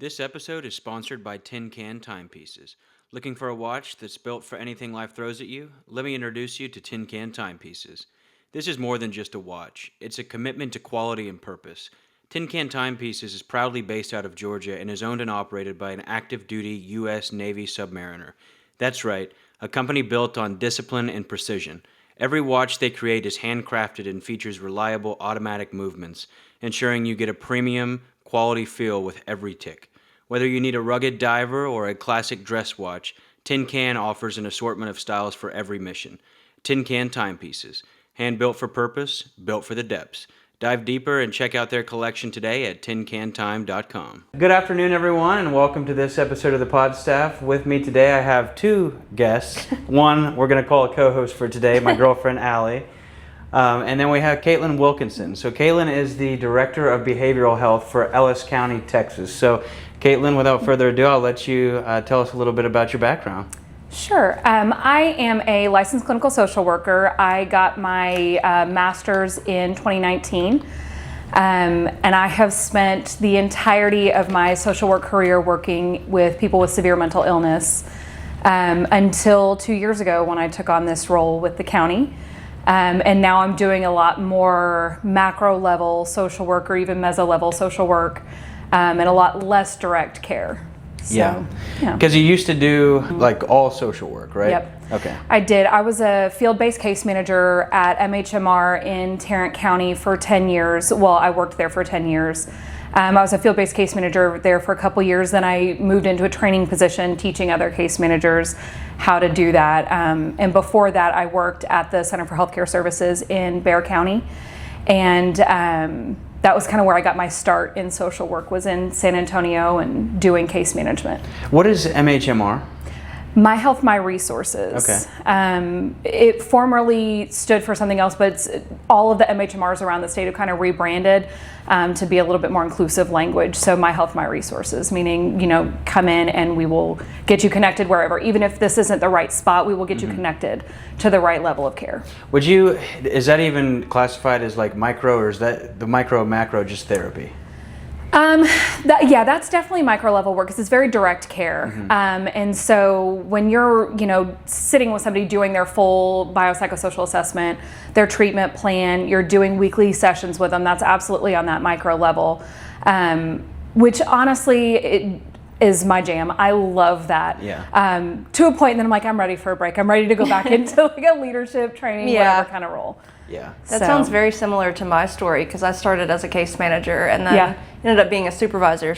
This episode is sponsored by Tin Can Timepieces. Looking for a watch that's built for anything life throws at you? Let me introduce you to Tin Can Timepieces. This is more than just a watch. It's a commitment to quality and purpose. Tin Can Timepieces is proudly based out of Georgia and is owned and operated by an active-duty U.S. Navy submariner. That's right, a company built on discipline and precision. Every watch they create is handcrafted and features reliable automatic movements, ensuring you get a premium, quality feel with every tick. Whether you need a rugged diver or a classic dress watch, Tin Can offers an assortment of styles for every mission. Tin Can Timepieces. Hand-built for purpose, built for the depths. Dive deeper and check out their collection today at tincantime.com. Good afternoon, everyone, and welcome to this episode of the Pod Staff. With me today, I have two guests. One, we're going to call a co-host for today, my girlfriend, Allie. And then we have Caitlin Wilkinson. So Caitlin is the Director of Behavioral Health for Ellis County, Texas. So Caitlin, without further ado, I'll let you tell us a little bit about your background. Sure. I am a licensed clinical social worker. I got my master's in 2019, and I have spent the entirety of my social work career working with people with severe mental illness until 2 years ago when I took on this role with the county. And now I'm doing a lot more macro level social work or even meso level social work and a lot less direct care. So, yeah. Because you used to do like all social work, right? Yep. Okay. I did. I was a field-based case manager at MHMR in Tarrant County for 10 years. Well, I worked there for 10 years. I was a field-based case manager there for a couple years. Then I moved into a training position teaching other case managers how to do that. And before that, I worked at the Center for Healthcare Services in Bexar County. And that was kind of where I got my start in social work, was in San Antonio and doing case management. What is MHMR? My Health, My Resources. Okay. It formerly stood for something else, but all of the MHMRs around the state have kind of rebranded to be a little bit more inclusive language. So My Health, My Resources, meaning, come in and we will get you connected wherever. Even if this isn't the right spot, we will get you connected to the right level of care. Is that even classified as like micro, or is that the micro and macro just therapy? That's definitely micro level work because it's very direct care. And so when you're, sitting with somebody doing their full biopsychosocial assessment, their treatment plan, you're doing weekly sessions with them, that's absolutely on that micro level, which honestly, it is my jam. I love that. Yeah. To a point, and then I'm like, I'm ready for a break. I'm ready to go back into like a leadership training, whatever kind of role. Yeah. That sounds very similar to my story because I started as a case manager and then ended up being a supervisor.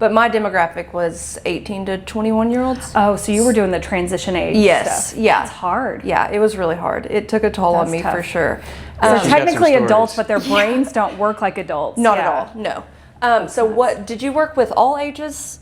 But my demographic was 18 to 21 year olds. Oh, so you were doing the transition age stuff. Yeah. It's hard. Yeah, it was really hard. It took a toll on me for sure. So technically adults, but their brains don't work like adults. Not at all, no. So did you work with all ages?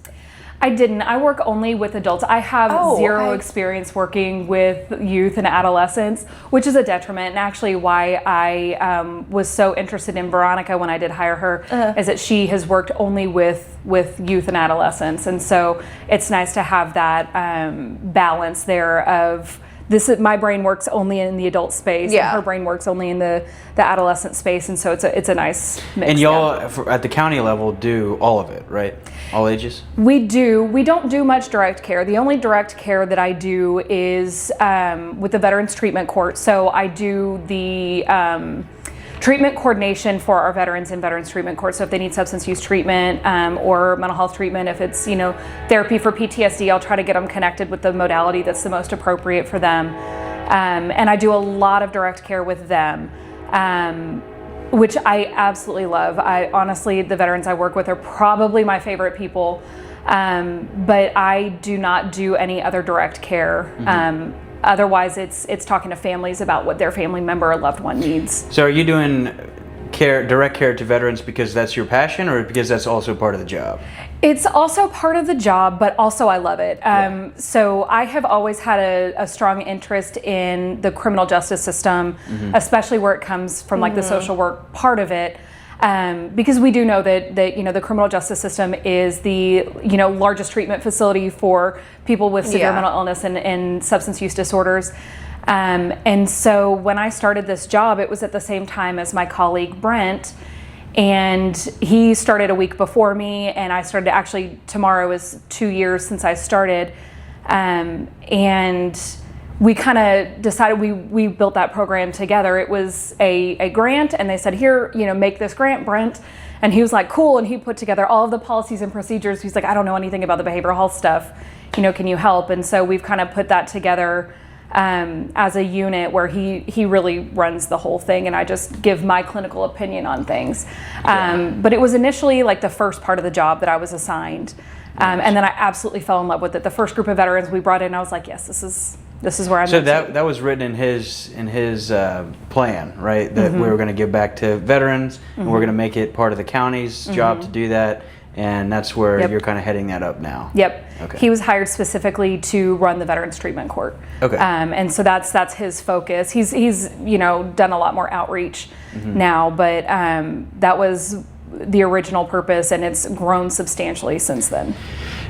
I didn't. I work only with adults. I have zero experience working with youth and adolescents, which is a detriment. And actually why I was so interested in Veronica when I did hire her is that she has worked only with youth and adolescents. And so it's nice to have that balance there of my brain works only in the adult space, and her brain works only in the adolescent space, and so it's a nice mix. And y'all, at the county level, do all of it, right? All ages? We do. We don't do much direct care. The only direct care that I do is with the Veterans Treatment Court. So I do the treatment coordination for our veterans in Veterans Treatment Court. So if they need substance use treatment or mental health treatment, if it's therapy for PTSD, I'll try to get them connected with the modality that's the most appropriate for them. And I do a lot of direct care with them, which I absolutely love. Honestly, the veterans I work with are probably my favorite people, but I do not do any other direct care. Otherwise, it's talking to families about what their family member or loved one needs. So are you doing direct care to veterans because that's your passion, or because that's also part of the job? It's also part of the job, but also I love it. So I have always had a strong interest in the criminal justice system, especially where it comes from like the social work part of it. Because we do know that the criminal justice system is the largest treatment facility for people with severe mental illness and substance use disorders. And so when I started this job, it was at the same time as my colleague Brent, And he started a week before me, and I started, actually tomorrow is 2 years since I started. And we kind of decided, we built that program together. It was a grant, and they said, here, make this grant, Brent. And he was like, cool. And he put together all of the policies and procedures. He's like, I don't know anything about the behavioral health stuff. Can you help? And so we've kind of put that together as a unit where he really runs the whole thing, and I just give my clinical opinion on things. But it was initially like the first part of the job that I was assigned. And then I absolutely fell in love with it. The first group of veterans we brought in, I was like, yes, this is where I'm. So that was written in his plan, right? That we were going to give back to veterans, and we're going to make it part of the county's job to do that. And that's where you're kind of heading that up now. Yep. Okay. He was hired specifically to run the Veterans Treatment Court. Okay. And so that's his focus. He's done a lot more outreach now, but that was the original purpose, and it's grown substantially since then.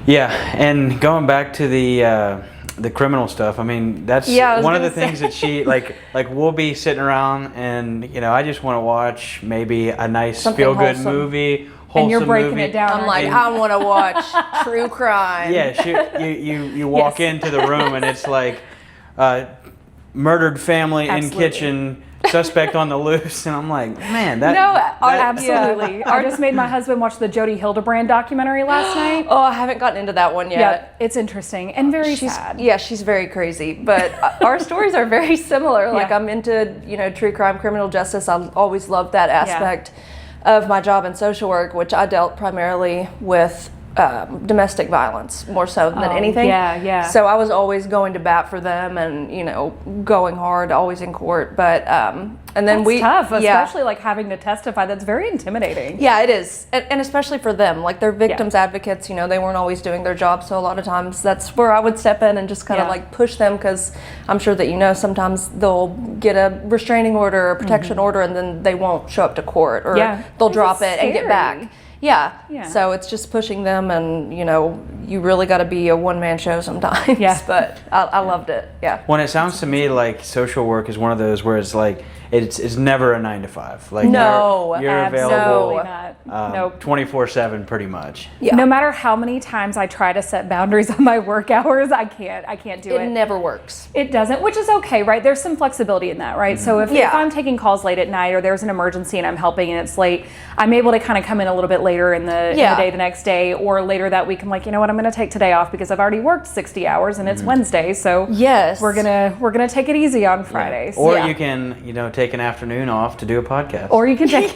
Yeah, and going back to the criminal stuff, I mean, that's one of the things that she like we'll be sitting around, and I just want to watch maybe a nice feel-good movie. And you're breaking it down. I'm like, I want to watch true crime. Yeah, you walk into the room, and it's like murdered family in kitchen, suspect on the loose, and I'm like, man, absolutely. I just made my husband watch the Jodi Hildebrand documentary last night. Oh, I haven't gotten into that one yet. Yeah, it's interesting and very sad. Yeah, she's very crazy, but our stories are very similar. Like I'm into true crime, criminal justice. I always loved that aspect of my job in social work, which I dealt primarily with domestic violence more so than anything. Yeah. So I was always going to bat for them, and going hard, always in court. But and then that's tough, especially like having to testify. That's very intimidating. Yeah, it is, and especially for them. Like they're victims advocates. They weren't always doing their job, so a lot of times that's where I would step in and just kind of like push them, because I'm sure that sometimes they'll get a restraining order or protection order, and then they won't show up to court, or they'll drop it and get back. Yeah. So it's just pushing them, and you really got to be a one-man show sometimes. Yeah. But I loved it. Yeah. When it sounds to me like social work is one of those where it's like it's never a 9 to 5. Like you're available. Nope. 24/7 pretty much. Yeah. No matter how many times I try to set boundaries on my work hours, I can't do it. It never works. It doesn't, which is okay, right? There's some flexibility in that, right? So if I'm taking calls late at night, or there's an emergency and I'm helping and it's late, I'm able to kind of come in a little bit later in the day the next day, or later that week. I'm like, you know what, I'm going to take today off because I've already worked 60 hours and it's Wednesday, so we're gonna take it easy on Fridays. Or you can take an afternoon off to do a podcast. Or you can take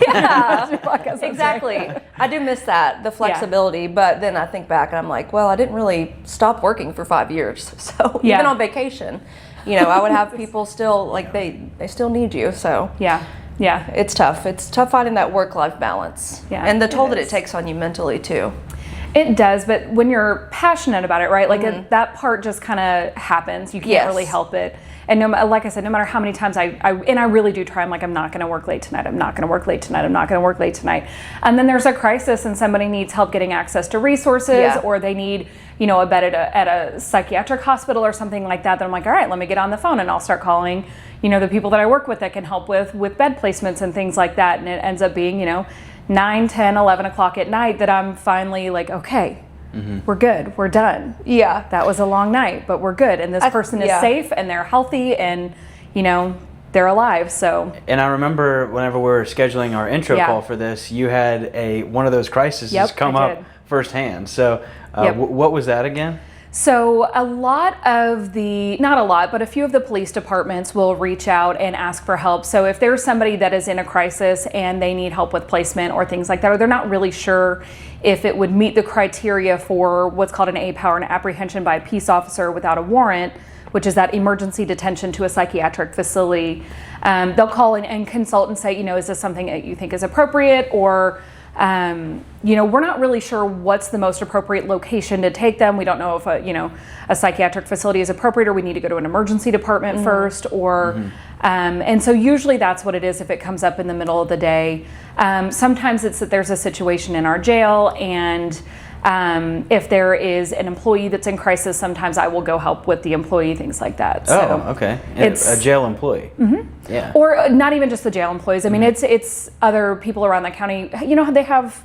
Exactly. I do miss that, the flexibility, but then I think back and I'm like, well, I didn't really stop working for 5 years. So even on vacation, I would have people still, like they still need you. So yeah, it's tough. It's tough finding that work-life balance. Yeah, and the toll that it takes on you mentally too. It does, but when you're passionate about it, right? Like that part just kind of happens. You can't really help it. And like I said, no matter how many times I really do try, I'm like, I'm not going to work late tonight. I'm not going to work late tonight. I'm not going to work late tonight. And then there's a crisis and somebody needs help getting access to resources, or they need, a bed at a psychiatric hospital or something like that. Then I'm like, all right, let me get on the phone and I'll start calling, the people that I work with that can help with bed placements and things like that. And it ends up being, 9, 10, 11 o'clock at night that I'm finally like, okay, we're good, we're done. Yeah, that was a long night, but we're good. And this person is safe and they're healthy and, they're alive. So. And I remember whenever we were scheduling our intro call for this, you had one of those crises come up firsthand. So what was that again? So not a lot, but a few of the police departments will reach out and ask for help. So if there's somebody that is in a crisis and they need help with placement or things like that, or they're not really sure if it would meet the criteria for what's called an APOW, an apprehension by a peace officer without a warrant, which is that emergency detention to a psychiatric facility, they'll call in and consult and say, is this something that you think is appropriate, or we're not really sure what's the most appropriate location to take them. We don't know if a psychiatric facility is appropriate, or we need to go to an emergency department first, or and so usually that's what it is if it comes up in the middle of the day. Sometimes it's that there's a situation in our jail and If there is an employee that's in crisis, sometimes I will go help with the employee, things like that. So okay. It's a jail employee. Yeah. Or not even just the jail employees. I mean, it's other people around the county. You know, they have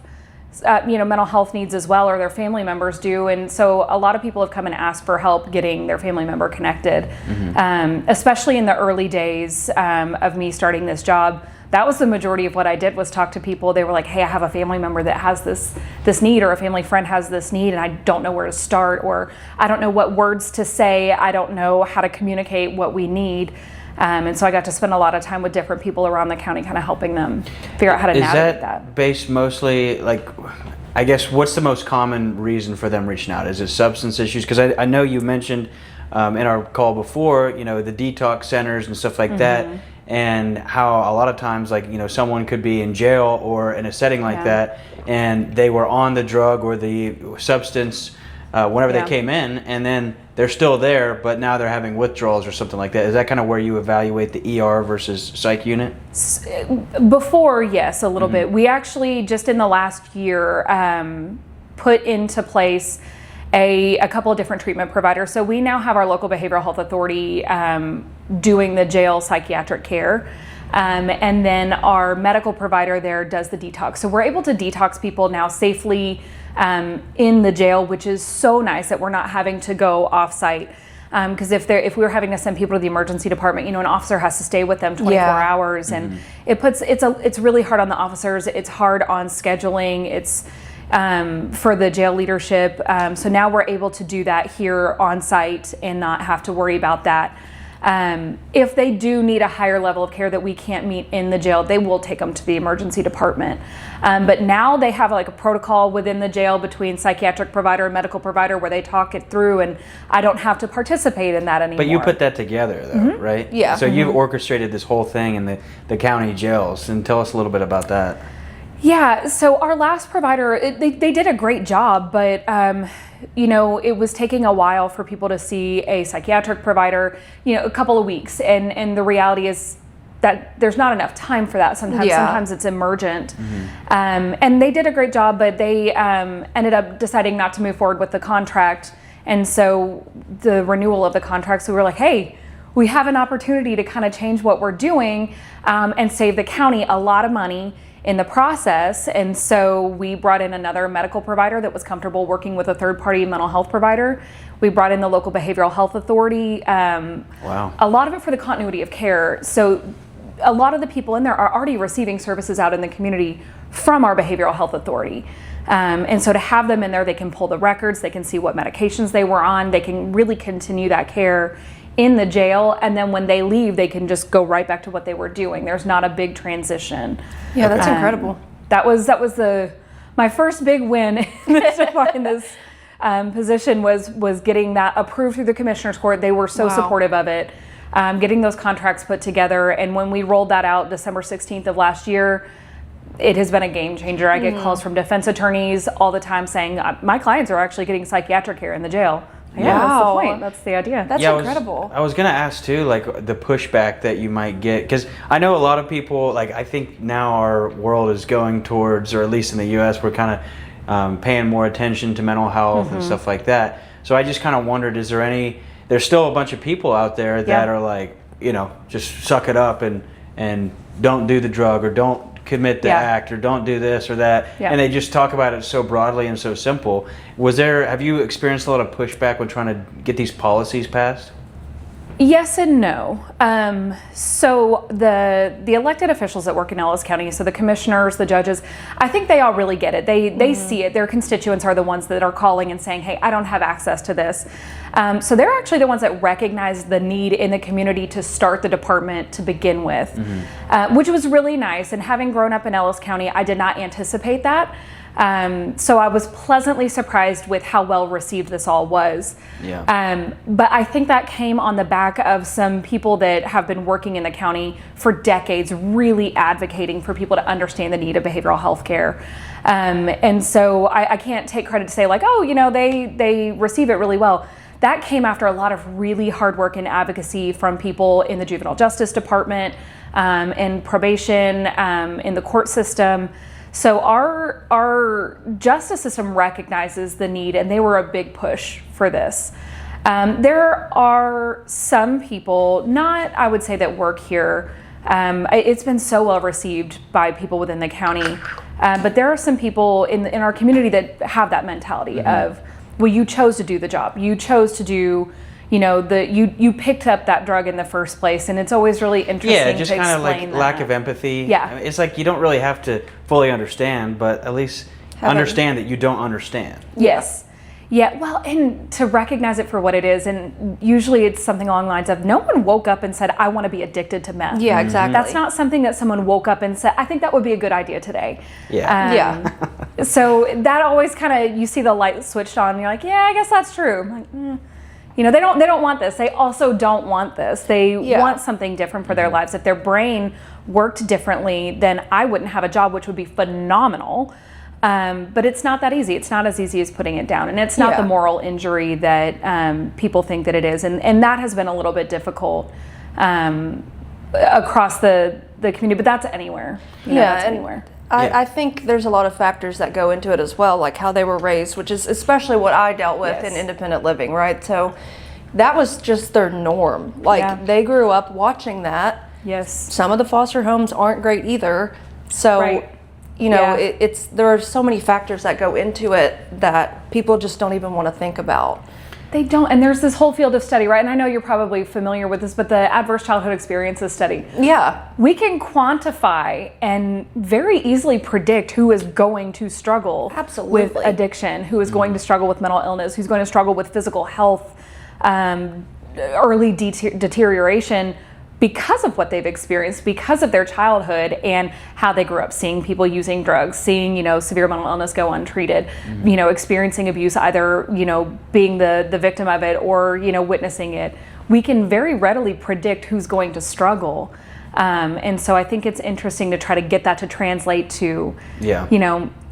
mental health needs as well, or their family members do. And so a lot of people have come and asked for help getting their family member connected, especially in the early days of me starting this job. That was the majority of what I did, was talk to people. They were like, hey, I have a family member that has this need, or a family friend has this need, and I don't know where to start, or I don't know what words to say. I don't know how to communicate what we need. And so I got to spend a lot of time with different people around the county, kind of helping them figure out how to navigate that. Is that based mostly, like, I guess, what's the most common reason for them reaching out? Is it substance issues? Because I know you mentioned in our call before, you know, the detox centers and stuff like that, and how a lot of times, like, you know, someone could be in jail or in a setting like that, and they were on the drug or the substance whenever they came in, and then they're still there, but now they're having withdrawals or something like that. Is that kind of where you evaluate the ER versus psych unit? Before, yes, a little bit. We actually, just in the last year, put into place a couple of different treatment providers. So we now have our local behavioral health authority doing the jail psychiatric care. And then our medical provider there does the detox. So we're able to detox people now safely in the jail, which is so nice that we're not having to go off-site. Because if we were having to send people to the emergency department, you know, an officer has to stay with them 24 hours, and it's really hard on the officers. It's hard on scheduling. It's for the jail leadership. So now we're able to do that here on site and not have to worry about that. If they do need a higher level of care that we can't meet in the jail, they will take them to the emergency department. But now they have like a protocol within the jail between psychiatric provider and medical provider where they talk it through, and I don't have to participate in that anymore. But you put that together though, right? Yeah. So you've orchestrated this whole thing in the county jails, and tell us a little bit about that. Yeah, so our last provider, they did a great job, but you know, it was taking a while for people to see a psychiatric provider, you know, a couple of weeks. And the reality is that there's not enough time for that sometimes. Sometimes it's emergent. And they did a great job, but they ended up deciding not to move forward with the contract. And so the renewal of the contract, so we were like, hey, we have an opportunity to kind of change what we're doing and save the county a lot of money in the process. And so we brought in another medical provider that was comfortable working with a third-party mental health provider. We brought in the local behavioral health authority. Wow. A lot of it for the continuity of care. So a lot of the people in there are already receiving services out in the community from our behavioral health authority. And so to have them in there, they can pull the records, they can see what medications they were on, they can really continue that care in the jail, and then when they leave, they can just go right back to what they were doing. There's not a big transition. Yeah, that's incredible. That was my first big win in this position was getting that approved through the commissioner's court. They were so supportive of it, getting those contracts put together, and when we rolled that out December 16th of last year, it has been a game changer. I get calls from defense attorneys all the time saying, my clients are actually getting psychiatric care in the jail. Yeah, that's the point. That's the idea. That's incredible. I was going to ask too, like the pushback that you might get, because I know a lot of people, like I think now our world is going towards, or at least in the U.S., we're kind of paying more attention to mental health and stuff like that. So I just kind of wondered, there's still a bunch of people out there that are like, you know, just suck it up and don't do the drug, or don't commit the act, or don't do this or that, and they just talk about it so broadly and so simple. Have you experienced a lot of pushback when trying to get these policies passed? Yes and no. So the elected officials that work in Ellis County, so the commissioners, the judges, I think they all really get it. They see it. Their constituents are the ones that are calling and saying, hey, I don't have access to this. So they're actually the ones that recognize the need in the community to start the department to begin with, which was really nice. And having grown up in Ellis County, I did not anticipate that. So I was pleasantly surprised with how well received this all was. But I think that came on the back of some people that have been working in the county for decades, really advocating for people to understand the need of behavioral health care. And so I can't take credit to say like, oh, you know, they receive it really well. That came after a lot of really hard work and advocacy from people in the juvenile justice department, in probation, in the court system. So our justice system recognizes the need, and they were a big push for this. There are some people, not I would say that work here. It's been so well received by people within the county, but there are some people in our community that have that mentality of, well, you chose to do the job, you chose to do. You picked up that drug in the first place, and it's always really interesting. Yeah, just to kind of like explain that. lack of empathy. Yeah. I mean, it's like you don't really have to fully understand, but at least understand that you don't understand. Yes. Yeah, well, and to recognize it for what it is, and usually it's something along the lines of, no one woke up and said, I want to be addicted to meth. Yeah, exactly. That's not something that someone woke up and said, I think that would be a good idea today. Yeah. So that always kind of, you see the light switched on, and you're like, yeah, I guess that's true. I'm like, they don't want this. They also don't want this. They want something different for their lives. If their brain worked differently, then I wouldn't have a job, which would be phenomenal. But it's not that easy. It's not as easy as putting it down. And it's not the moral injury that people think that it is. And that has been a little bit difficult across the community, but that's anywhere. That's anywhere. I think there's a lot of factors that go into it as well, like how they were raised, which is especially what I dealt with in independent living, right? So that was just their norm. Like they grew up watching that. Yes. Some of the foster homes aren't great either. So, there are so many factors that go into it that people just don't even want to think about. They don't, and there's this whole field of study, right? And I know you're probably familiar with this, but the adverse childhood experiences study. Yeah. We can quantify and very easily predict who is going to struggle with addiction, who is going to struggle with mental illness, who's going to struggle with physical health, early deterioration, because of what they've experienced, because of their childhood and how they grew up, seeing people using drugs, seeing, severe mental illness go untreated, experiencing abuse, either, being the victim of it or, witnessing it. We can very readily predict who's going to struggle. And so I think it's interesting to try to get that to translate to,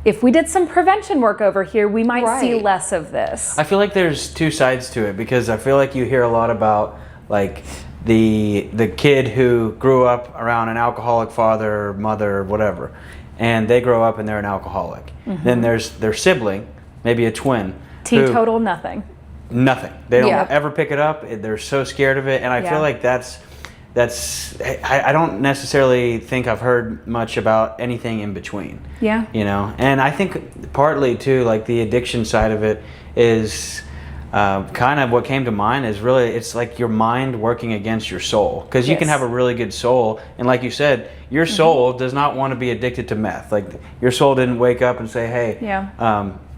if we did some prevention work over here, we might see less of this. I feel like there's two sides to it, because I feel like you hear a lot about, like, the kid who grew up around an alcoholic father, mother, whatever, and they grow up and they're an alcoholic. Then there's their sibling, maybe a twin. Teetotal, nothing. They don't ever pick it up. They're so scared of it, and I feel like that's. I don't necessarily think I've heard much about anything in between. Yeah. And I think partly too, like the addiction side of it is. Kind of what came to mind is really, it's like your mind working against your soul, because you can have a really good soul, and like you said, your soul does not want to be addicted to meth. Like, your soul didn't wake up and say, hey,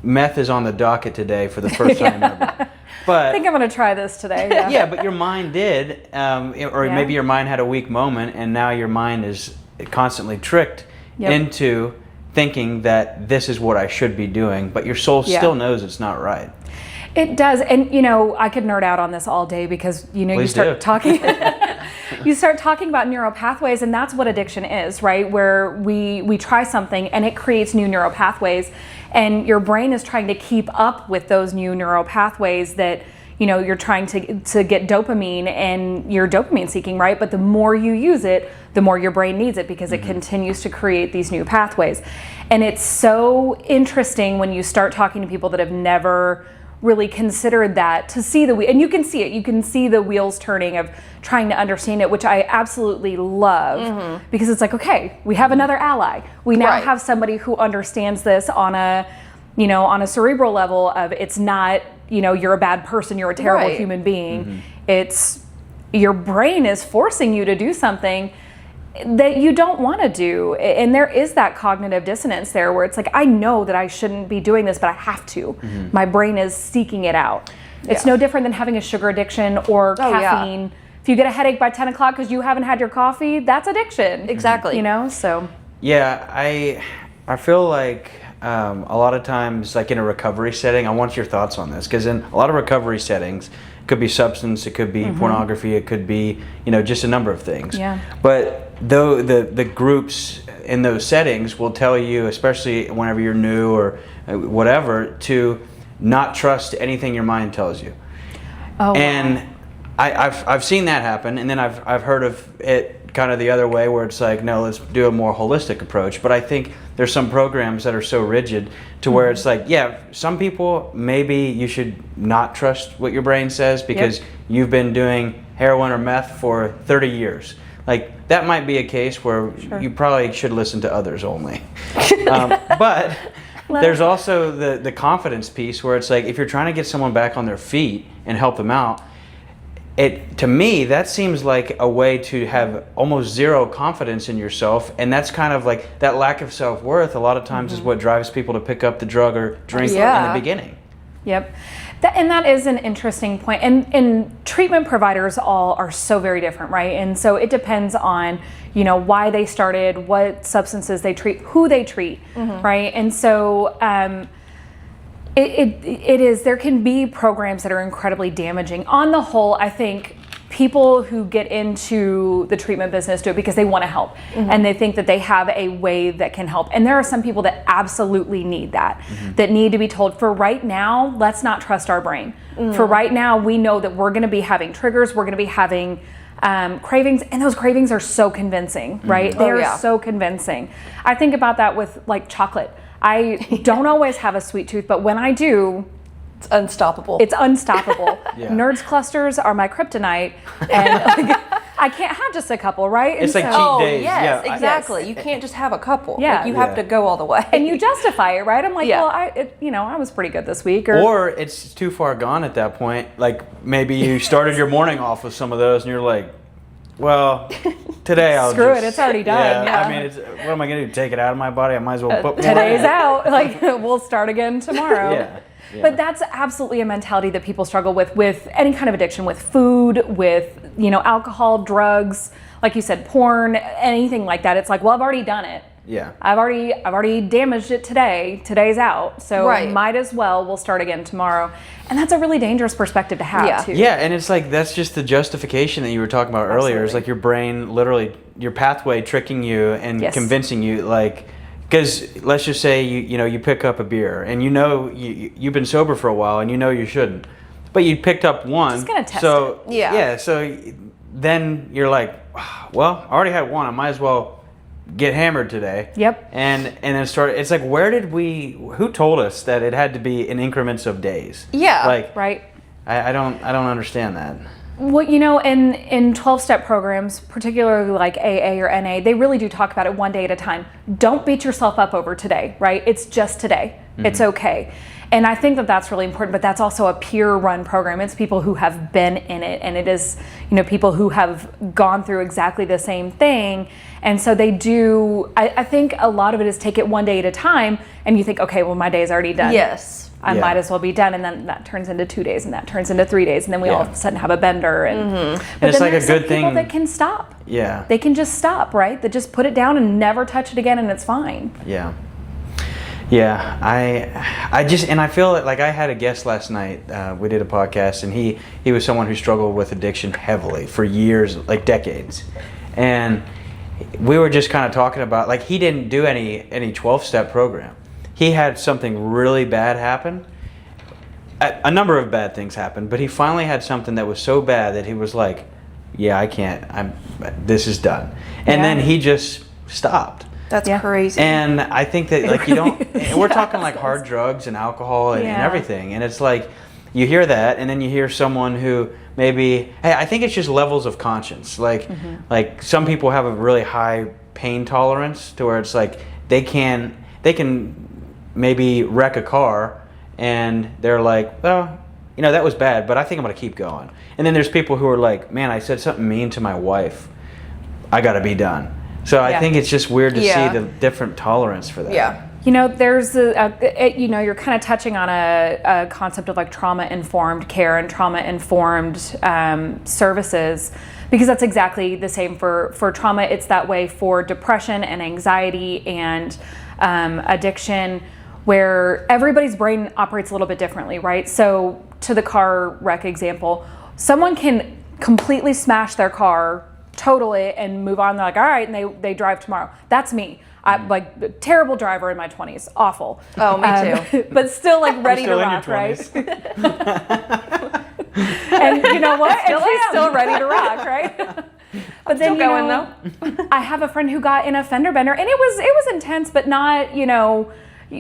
meth is on the docket today for the first time ever. But I think I'm going to try this today. Yeah, but your mind did, or maybe your mind had a weak moment, and now your mind is constantly tricked into thinking that this is what I should be doing, but your soul still knows it's not right. It does, and I could nerd out on this all day, because you start talking about neural pathways, and that's what addiction is, right? Where we try something and it creates new neural pathways, and your brain is trying to keep up with those new neural pathways that you're trying to get dopamine, and you're dopamine seeking, right? But the more you use it, the more your brain needs it, because it continues to create these new pathways. And it's so interesting when you start talking to people that have never really considered that, to see and you can see it, you can see the wheels turning of trying to understand it, which I absolutely love, because it's like, okay, we have another ally. We now have somebody who understands this on a cerebral level of, it's not, you're a bad person, you're a terrible human being. It's your brain is forcing you to do something that you don't want to do, and there is that cognitive dissonance there, where it's like, I know that I shouldn't be doing this, but I have to. My brain is seeking it out. It's no different than having a sugar addiction or caffeine. If you get a headache by 10 o'clock because you haven't had your coffee, that's addiction. Exactly. So I feel like a lot of times, like in a recovery setting, I want your thoughts on this, because in a lot of recovery settings, it could be substance, it could be pornography, it could be just a number of things. But though the groups in those settings will tell you, especially whenever you're new or whatever, to not trust anything your mind tells you. I've seen that happen, and then I've heard of it kind of the other way where it's like, no, let's do a more holistic approach. But I think there's some programs that are so rigid to where it's like, yeah, some people, maybe you should not trust what your brain says because you've been doing heroin or meth for 30 years. Like, that might be a case where you probably should listen to others only. But there's also the confidence piece where it's like, if you're trying to get someone back on their feet and help them out, to me, that seems like a way to have almost zero confidence in yourself, and that's kind of like that lack of self-worth a lot of times is what drives people to pick up the drug or drink in the beginning. Yep. And that is an interesting point. And treatment providers all are so very different, right? And so it depends on, why they started, what substances they treat, who they treat, right? And so there can be programs that are incredibly damaging. On the whole, I think people who get into the treatment business do it because they want to help and they think that they have a way that can help. And there are some people that absolutely need that, that need to be told, for right now, let's not trust our brain. For right now, we know that we're going to be having triggers, we're going to be having cravings, and those cravings are so convincing, right? They are so convincing. I think about that with like chocolate. I don't always have a sweet tooth, but when I do, it's unstoppable. It's unstoppable. Nerds clusters are my kryptonite, and I can't have just a couple, right? It's like cheat days. Yes, exactly. You can't just have a couple. Yeah. Like, you have to go all the way. And you justify it, right? I'm like, well, I was pretty good this week. Or it's too far gone at that point. Like, maybe you started your morning off with some of those, and you're like, well, today I'll screw it. It's already done. Yeah. I mean, what am I going to do? Take it out of my body? I might as well put more today's in. Out. Like, we'll start again tomorrow. Yeah. But that's absolutely a mentality that people struggle with any kind of addiction, with food, with, alcohol, drugs, like you said, porn, anything like that. It's like, well, I've already done it. Yeah. I've already damaged it today. Today's out. So might as well, we'll start again tomorrow. And that's a really dangerous perspective to have too. Yeah, and it's like, that's just the justification that you were talking about earlier. It's like your brain, literally, your pathway tricking you and convincing you, like, because let's just say you pick up a beer and you've been sober for a while and you shouldn't, but you picked up one. Just gonna test it. Yeah. So then you're like, well, I already had one. I might as well get hammered today. Yep. And then it's like, who told us that it had to be in increments of days? Yeah. Like, right. I don't understand that. Well, in 12-step programs, particularly like AA or NA, they really do talk about it one day at a time. Don't beat yourself up over today, right? It's just today. It's okay. And I think that that's really important, but that's also a peer-run program. It's people who have been in it, and it is, people who have gone through exactly the same thing. And so they do, I think a lot of it is take it one day at a time, and you think, okay, well, my day's already done. Yes. I might as well be done, and then that turns into 2 days, and that turns into 3 days, and then we all of a sudden have a bender. And but it's then like there's a good some thing people that can stop. Yeah. They can just stop, right? That just put it down and never touch it again, and it's fine. Yeah. Yeah, I feel like I had a guest last night. We did a podcast, and he was someone who struggled with addiction heavily for years, like decades, and we were just kind of talking about, like, he didn't do any 12-step program. He had something really bad happen. A number of bad things happened, but he finally had something that was so bad that he was like, yeah, I can't. This is done. And then he just stopped. That's crazy. And I think that, like, you don't, we're talking like hard drugs and alcohol and everything. And it's like, you hear that, and then you hear someone who maybe, I think it's just levels of conscience. Like, like some people have a really high pain tolerance to where it's like, they can maybe wreck a car and they're like, well, that was bad, but I think I'm going to keep going. And then there's people who are like, man, I said something mean to my wife. I got to be done. So I think it's just weird to see the different tolerance for that. Yeah. There's you're kind of touching on a concept of like trauma-informed care and trauma-informed services, because that's exactly the same for trauma. It's that way for depression and anxiety and addiction, where everybody's brain operates a little bit differently, right? So to the car wreck example, someone can completely smash their car, total it, and move on. They're like, all right, and they drive tomorrow. That's me. I'm like terrible driver in my 20s, awful. Oh, me too. But still like ready to rock, right? And you know what? And she's still ready to rock, right? But then, still going though. I have a friend who got in a fender bender, and it was intense, but not,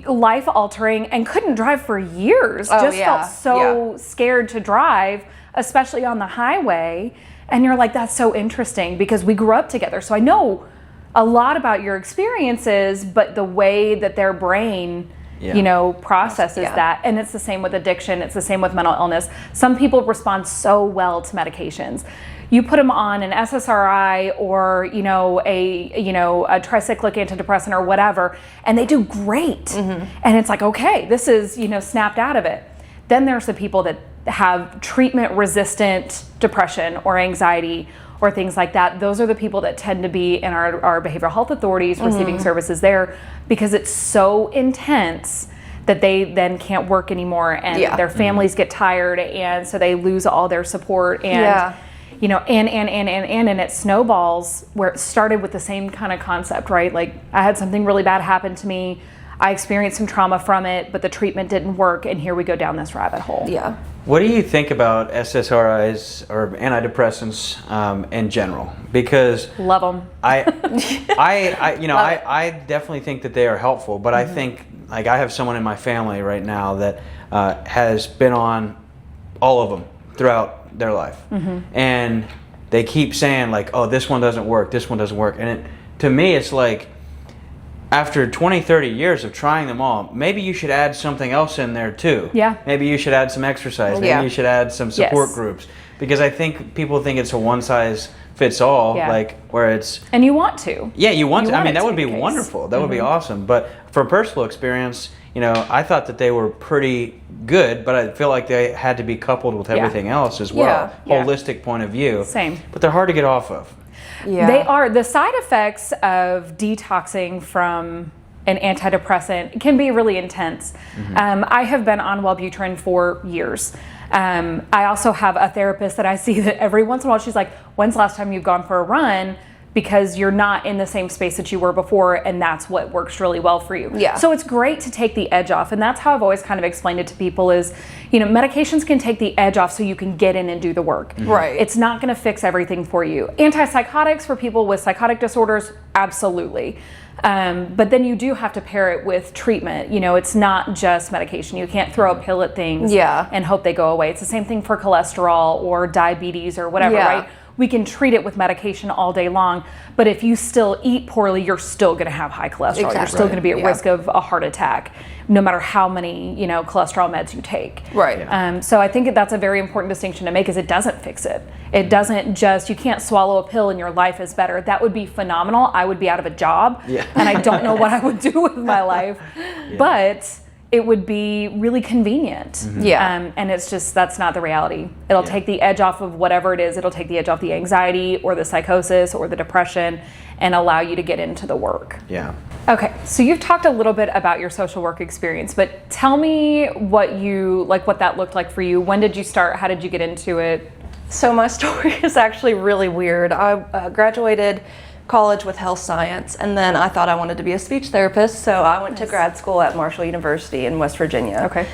life altering, and couldn't drive for years. Oh, Just yeah. felt so scared to drive, especially on the highway. And you're like, that's so interesting because we grew up together. So I know a lot about your experiences, but the way that their brain processes that. And it's the same with addiction. It's the same with mental illness. Some people respond so well to medications. You put them on an SSRI or, a tricyclic antidepressant or whatever, and they do great. And it's like, okay, this is, snapped out of it. Then there's the people that have treatment resistant depression or anxiety or things like that. Those are the people that tend to be in our behavioral health authorities receiving services there, because it's so intense that they then can't work anymore, and their families get tired, and so they lose all their support, and and it snowballs, where it started with the same kind of concept, right? Like, I had something really bad happen to me, I experienced some trauma from it, but the treatment didn't work, and here we go down this rabbit hole. Yeah. What do you think about SSRIs or antidepressants in general? Because love them. I definitely think that they are helpful, but I think, like, I have someone in my family right now that has been on all of them throughout their life, and they keep saying, like, oh, this one doesn't work, and to me it's like, after 20, 30 years of trying them all, maybe you should add something else in there too. Yeah. Maybe you should add some exercise. Maybe you should add some support groups. Because I think people think it's a one size fits all, like, where it's... And you want to. Yeah, you want to. I mean, that would be wonderful. That would be awesome. But from personal experience, I thought that they were pretty good, but I feel like they had to be coupled with everything else as well. Holistic point of view. Same. But they're hard to get off of. Yeah. They are. The side effects of detoxing from an antidepressant can be really intense. I have been on Wellbutrin for years. I also have a therapist that I see that every once in a while she's like, when's the last time you've gone for a run? Because you're not in the same space that you were before, and that's what works really well for you. Yeah. So it's great to take the edge off, and that's how I've always kind of explained it to people is, medications can take the edge off so you can get in and do the work. Right. It's not going to fix everything for you. Antipsychotics for people with psychotic disorders, absolutely. But then you do have to pair it with treatment. It's not just medication. You can't throw a pill at things and hope they go away. It's the same thing for cholesterol or diabetes or whatever, right? We can treat it with medication all day long, but if you still eat poorly, you're still going to have high cholesterol. Exactly. You're still going to be at risk of a heart attack, no matter how many, cholesterol meds you take. Right. So I think that's a very important distinction to make, is it doesn't fix it. It doesn't just, you can't swallow a pill and your life is better. That would be phenomenal. I would be out of a job, and I don't know what I would do with my life, but it would be really convenient. And it's just, that's not the reality. It'll take the edge off of whatever it is. It'll take the edge off the anxiety or the psychosis or the depression and allow you to get into the work. Yeah. Okay, so you've talked a little bit about your social work experience, but tell me what that looked like for you. When did you start? How did you get into it? So my story is actually really weird. I graduated college with health science, and then I thought I wanted to be a speech therapist, so I went to grad school at Marshall University in West Virginia. Okay.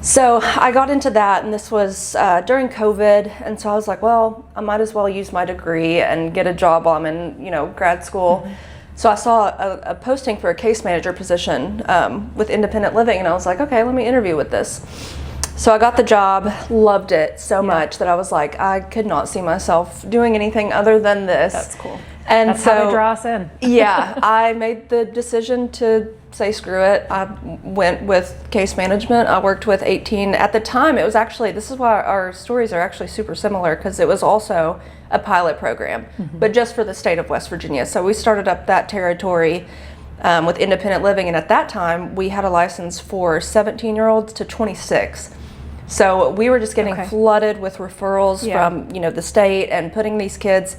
So I got into that, and this was during COVID, and so I was like, well, I might as well use my degree and get a job while I'm in, grad school. So I saw a posting for a case manager position with independent living, and I was like, okay, let me interview with this. So I got the job, loved it so much that I was like, I could not see myself doing anything other than this. That's cool. And that's so, how they draw us in. Yeah, I made the decision to say screw it. I went with case management. I worked with 18. At the time, it was actually, this is why our stories are actually super similar, because it was also a pilot program, but just for the state of West Virginia. So we started up that territory with independent living, and at that time, we had a license for 17-year-olds to 26. So we were just getting flooded with referrals from, the state, and putting these kids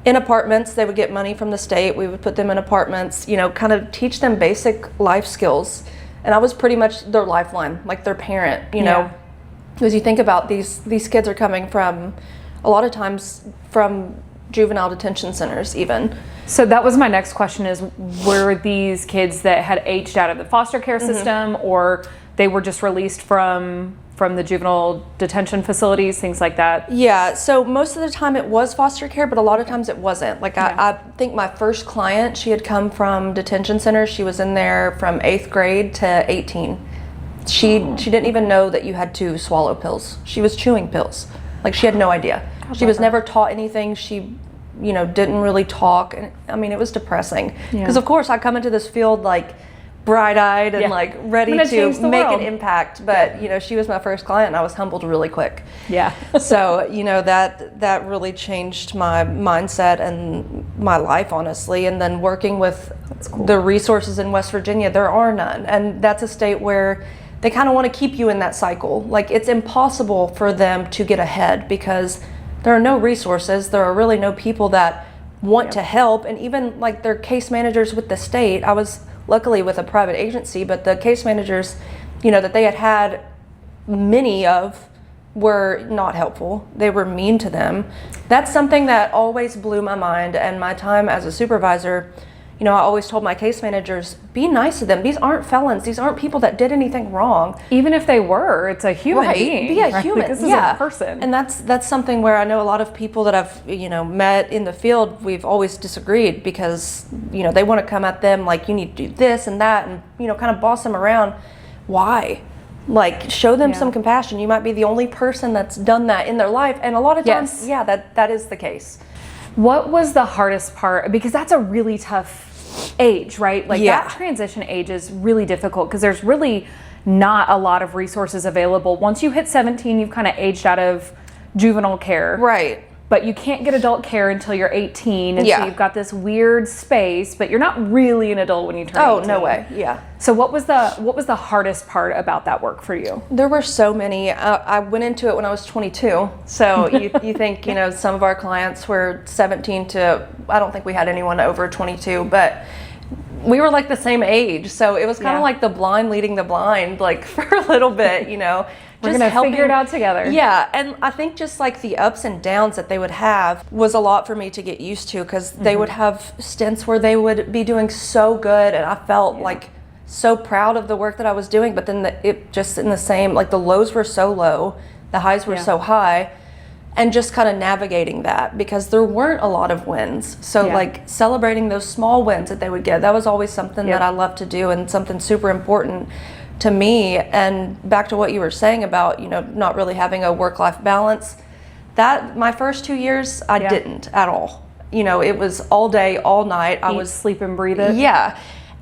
in apartments. They would get money from the state. We would put them in apartments, kind of teach them basic life skills. And I was pretty much their lifeline, like their parent, know. Because you think about these kids are coming from, a lot of times, from juvenile detention centers even. So that was my next question, is were these kids that had aged out of the foster care system, or they were just released from from the juvenile detention facilities, things like that? Yeah, so most of the time it was foster care, but a lot of times it wasn't. Like I think my first client, she had come from detention center. She was in there from 8th grade to 18. She didn't even know that you had to swallow pills. She was chewing pills. Like she had no idea. She was never taught anything. She, didn't really talk. And I mean, it was depressing. Because of course I come into this field like bright-eyed and like ready to make an impact. But she was my first client and I was humbled really quick. Yeah. So, that really changed my mindset and my life, honestly. And then working with the resources in West Virginia, there are none. And that's a state where they kind of want to keep you in that cycle. Like it's impossible for them to get ahead because there are no resources. There are really no people that want to help. And even like their case managers with the state, I was luckily with a private agency, but the case managers, that they had many of were not helpful. They were mean to them. That's something that always blew my mind. And my time as a supervisor, I always told my case managers, be nice to them. These aren't felons. These aren't people that did anything wrong. Even if they were, it's a human being. Be a human. Like, this is a person. And that's something where I know a lot of people that I've, met in the field, we've always disagreed because, they want to come at them like you need to do this and that and, kind of boss them around. Why? Like show them some compassion. You might be the only person that's done that in their life. And a lot of times, that is the case. What was the hardest part? Because that's a really tough age, right? Like that transition age is really difficult because there's really not a lot of resources available. Once you hit 17, you've kind of aged out of juvenile care. Right. But you can't get adult care until you're 18. And so you've got this weird space, but you're not really an adult when you turn 18. Oh, no way. Yeah. So what was the hardest part about that work for you? There were so many. I went into it when I was 22. So you think, some of our clients were 17 to, I don't think we had anyone over 22, but we were like the same age. So it was kind of like the blind leading the blind, like for a little bit, We're going to figure it out together. Yeah, and I think just like the ups and downs that they would have was a lot for me to get used to because they would have stints where they would be doing so good and I felt like so proud of the work that I was doing, but then it just in the same, like the lows were so low, the highs were so high, and just kind of navigating that because there weren't a lot of wins. So like celebrating those small wins that they would get, that was always something that I loved to do and something super important to me. And back to what you were saying about, not really having a work-life balance, that my first 2 years, I didn't at all. It was all day, all night. I was sleep and breathe it. Yeah.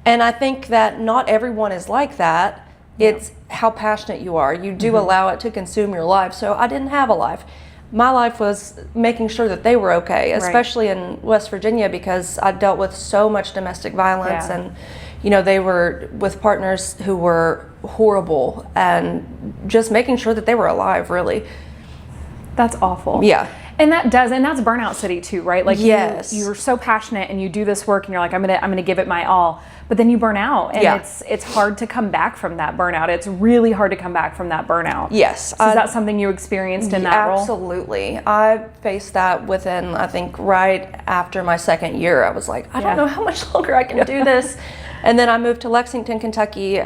And I think that not everyone is like that. It's how passionate you are. You do allow it to consume your life. So I didn't have a life. My life was making sure that they were okay, especially in West Virginia because I dealt with so much domestic violence and they were with partners who were horrible and just making sure that they were alive, really. That's awful. Yeah. And that's burnout city too, right? Like you're so passionate and you do this work and you're like, I'm gonna give it my all. But then you burn out and it's hard to come back from that burnout. It's really hard to come back from that burnout. Yes. So is that something you experienced in that role? Absolutely. I faced that within, I think, right after my second year. I was like, I don't know how much longer I can do this. And then I moved to Lexington, Kentucky,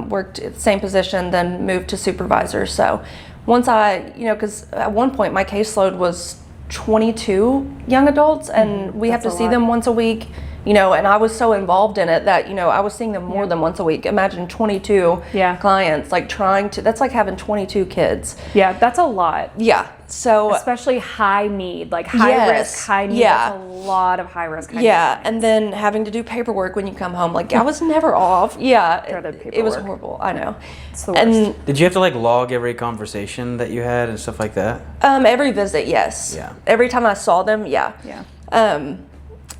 worked at the same position, then moved to supervisor. So once because at one point my caseload was 22 young adults and we have to see them once a week, and I was so involved in it that, I was seeing them more than once a week. Imagine 22 clients, like that's like having 22 kids. Yeah, that's a lot. Yeah. So especially high need, like high risk, high need. That's a lot of high risk. And then having to do paperwork when you come home. Like I was never off. It was horrible. I know. It's the worst. And did you have to like log every conversation that you had and stuff like that? Every visit, yes. Yeah. Every time I saw them, yeah.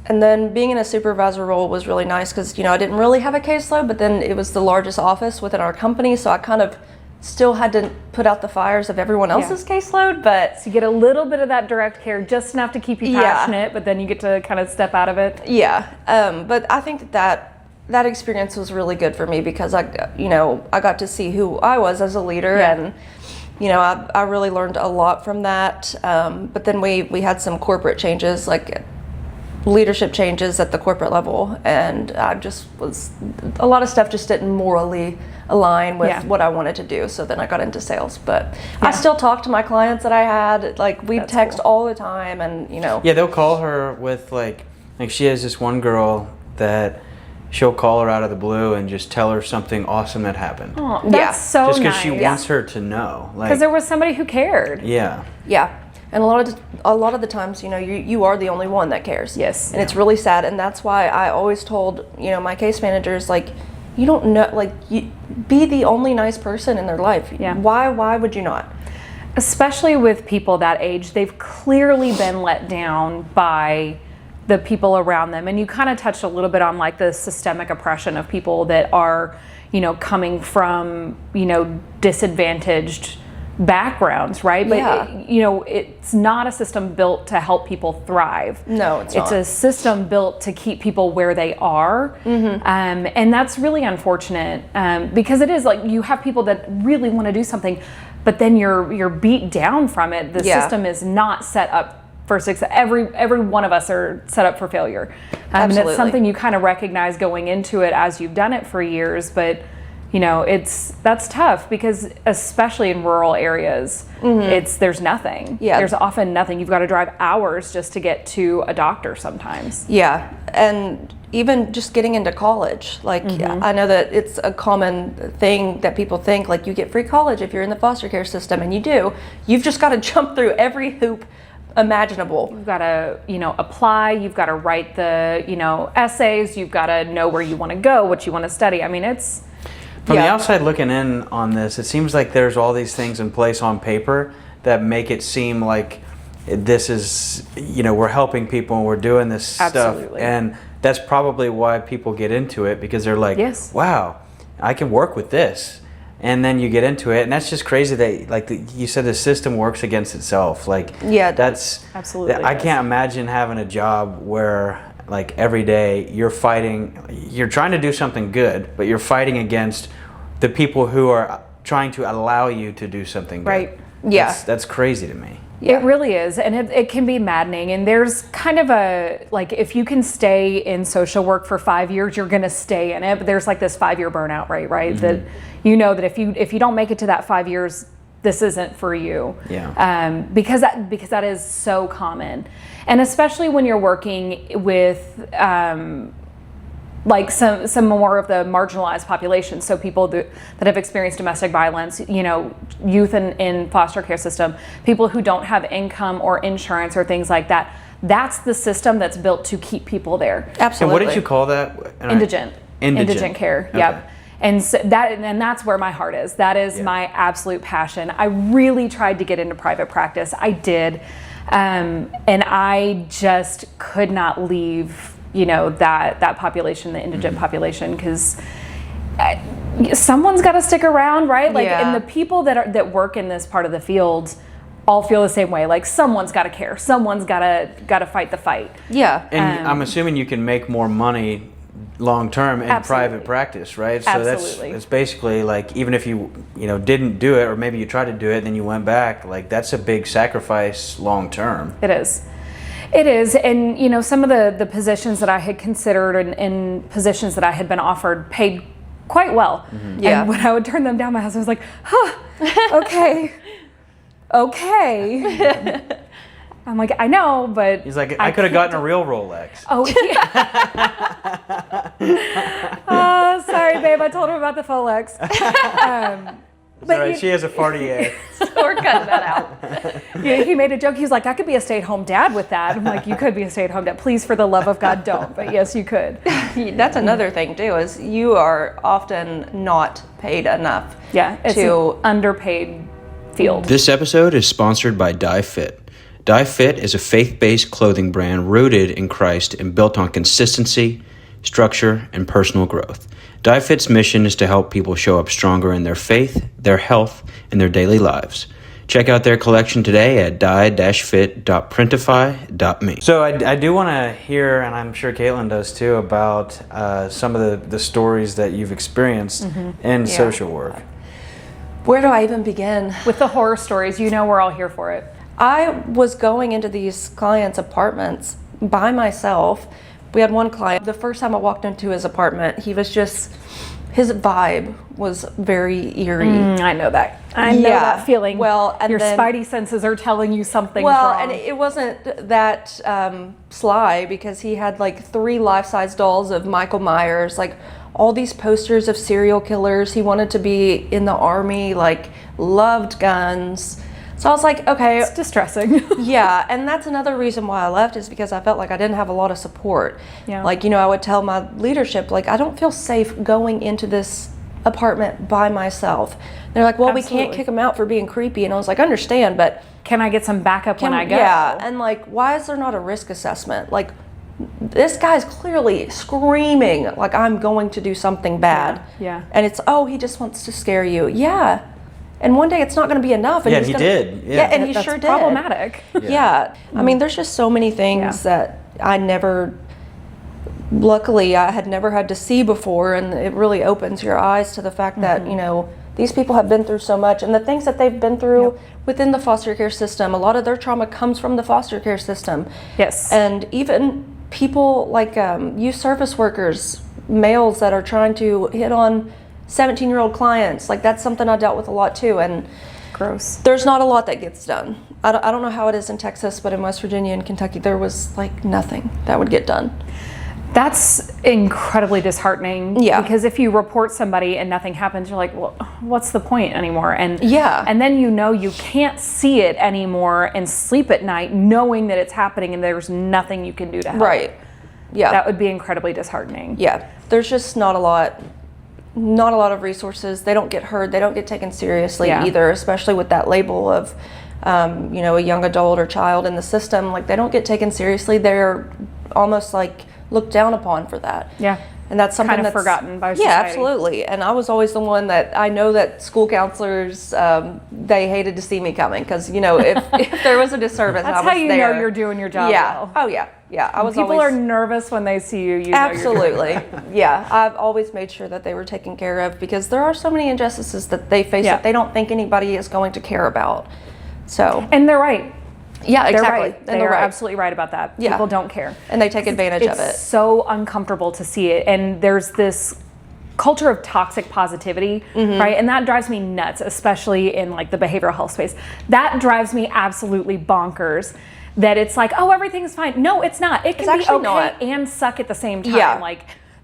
And then being in a supervisor role was really nice because, I didn't really have a caseload, but then it was the largest office within our company, so I kind of still had to put out the fires of everyone else's caseload, but... So you get a little bit of that direct care, just enough to keep you passionate, but then you get to kind of step out of it. Yeah, but I think that experience was really good for me because I got to see who I was as a leader and... I really learned a lot from that, but then we had some corporate changes, like leadership changes at the corporate level, and I just was, a lot of stuff just didn't morally align with what I wanted to do. So then I got into sales, but I still talk to my clients that I had. Like, we text all the time, and Yeah, they'll call her with like she has this one girl that she'll call her out of the blue and just tell her something awesome that happened. Oh, that's so just because nice. she wants her to know, Because there was somebody who cared. Yeah. And a lot of the times, you are the only one that cares. Yes. And it's really sad, and that's why I always told my case managers, like, you don't know, like, you be the only nice person in their life. Yeah. Why would you not? Especially with people that age, they've clearly been let down by the people around them. And you kind of touched a little bit on like the systemic oppression of people that are, coming from, disadvantaged backgrounds, right? But it's not a system built to help people thrive. No, it's not. It's a system built to keep people where they are. And that's really unfortunate, because it is like you have people that really want to do something, but then you're beat down from it. The system is not set up for success. Every one of us are set up for failure. And it's something you kind of recognize going into it as you've done it for years, but that's tough, because especially in rural areas, there's nothing. Yeah. There's often nothing. You've got to drive hours just to get to a doctor sometimes. Yeah. And even just getting into college, like, I know that it's a common thing that people think, like, you get free college if you're in the foster care system, and you do. You've just got to jump through every hoop imaginable. You've got to, apply, you've got to write the, essays, you've got to know where you want to go, what you want to study. I mean, it's... From the outside looking in on this, it seems like there's all these things in place on paper that make it seem like this is, we're helping people and we're doing this stuff. And that's probably why people get into it, because they're like, wow, I can work with this. And then you get into it, and that's just crazy that, like you said, the system works against itself. Like, that's absolutely. I can't imagine having a job where, like, every day you're trying to do something good, but you're fighting against the people who are trying to allow you to do something good. Right. Yeah. That's crazy to me. It really is, and it can be maddening. And there's kind of a, like, if you can stay in social work for 5 years, you're going to stay in it. But there's like this 5-year burnout rate, right? That that if you don't make it to that 5 years, this isn't for you. Yeah. Because that is so common, and especially when you're working with like some more of the marginalized population, so people that have experienced domestic violence, youth in foster care system, people who don't have income or insurance or things like that. That's the system that's built to keep people there. Absolutely. And what did you call that? Indigent care. Okay. Yep. And so that's where my heart is. That is my absolute passion. I really tried to get into private practice. I did, and I just could not leave that population, the indigent population, because someone's got to stick around, right? Like, and the people that work in this part of the field all feel the same way. Like, someone's got to care. Someone's got to fight the fight. Yeah. And I'm assuming you can make more money long term in private practice, right? So that's basically like, even if you didn't do it, or maybe you tried to do it and then you went back, like, that's a big sacrifice long term. It is. And some of the positions that I had considered and positions that I had been offered paid quite well. And when I would turn them down, my husband was like, okay. I'm like, I know, but he's like, I could have gotten a real Rolex. Oh, yeah. Sorry, babe. I told him about the Folex. But right. She has a Fartier. We're cutting that out. Yeah, he made a joke. He was like, I could be a stay-at-home dad with that. I'm like, you could be a stay-at-home dad. Please, for the love of God, don't. But yes, you could. That's another thing, too, is you are often not paid enough. Yeah, it's an underpaid field. This episode is sponsored by Die Fit. Die Fit is a faith-based clothing brand rooted in Christ and built on consistency, structure, and personal growth. Die Fit's mission is to help people show up stronger in their faith, their health, and their daily lives. Check out their collection today at die-fit.printify.me. So I do want to hear, and I'm sure Caitlin does too, about some of the stories that you've experienced in social work. Where do I even begin? With the horror stories, we're all here for it. I was going into these clients' apartments by myself. We had one client, the first time I walked into his apartment, he was just, his vibe was very eerie. I know that. I know that feeling. Well, and your then, spidey senses are telling you something's well, wrong. and it wasn't that sly, because he had like 3 life-size dolls of Michael Myers, like all these posters of serial killers. He wanted to be in the army, like loved guns. So I was like, okay. It's distressing. Yeah, and that's another reason why I left, is because I felt like I didn't have a lot of support. Yeah. Like, you know, I would tell my leadership, like, I don't feel safe going into this apartment by myself. And they're like, well, we can't kick him out for being creepy. And I was like, understand, but can I get some backup when I go? Yeah, and like, why is there not a risk assessment? Like, this guy's clearly screaming like I'm going to do something bad. Yeah. And it's, oh, he just wants to scare you. Yeah. And one day it's not going to be enough. And Yeah, he did. Yeah. And he That's sure did. problematic. Yeah. I mean, there's just so many things that I never, luckily, I had never had to see before. And it really opens your eyes to the fact that, you know, these people have been through so much. And the things that they've been through within the foster care system, a lot of their trauma comes from the foster care system. Yes. And even people like youth service workers, males that are trying to hit on 17-year-old clients, like that's something I dealt with a lot too. And gross. there's not a lot that gets done. I don't know how it is in Texas, but in West Virginia and Kentucky, there was like nothing that would get done. That's incredibly disheartening. Yeah. Because if you report somebody and nothing happens, you're like, well, what's the point anymore? And Yeah. then you know you can't see it anymore and sleep at night knowing that it's happening and there's nothing you can do to help. Right. Yeah. That would be incredibly disheartening. Yeah. There's just not a lot of resources. They don't get heard. They don't get taken seriously either, especially with that label of, you know, a young adult or child in the system. Like, they don't get taken seriously. They're almost like looked down upon for that. Yeah. And that's something kind of that's forgotten by society. Yeah, absolutely. And I was always the one that, I know that school counselors, they hated to see me coming, because, you know, if there was a disservice, That's I was how you there. know you're doing your job Yeah. well. Oh yeah. Yeah. I was People always, are nervous when they see you. You know you're doing absolutely. it. Yeah. I've always made sure that they were taken care of, because there are so many injustices that they face that they don't think anybody is going to care about. So. And they're right. Yeah, They're exactly. right. They are absolutely right about that. Yeah. People don't care. And they take advantage of it. It's so uncomfortable to see it. And there's this culture of toxic positivity, right? And that drives me nuts, especially in like the behavioral health space. That drives me absolutely bonkers. That it's like, oh, everything's fine. No, it's not. It can be okay and suck at the same time. Yeah. Like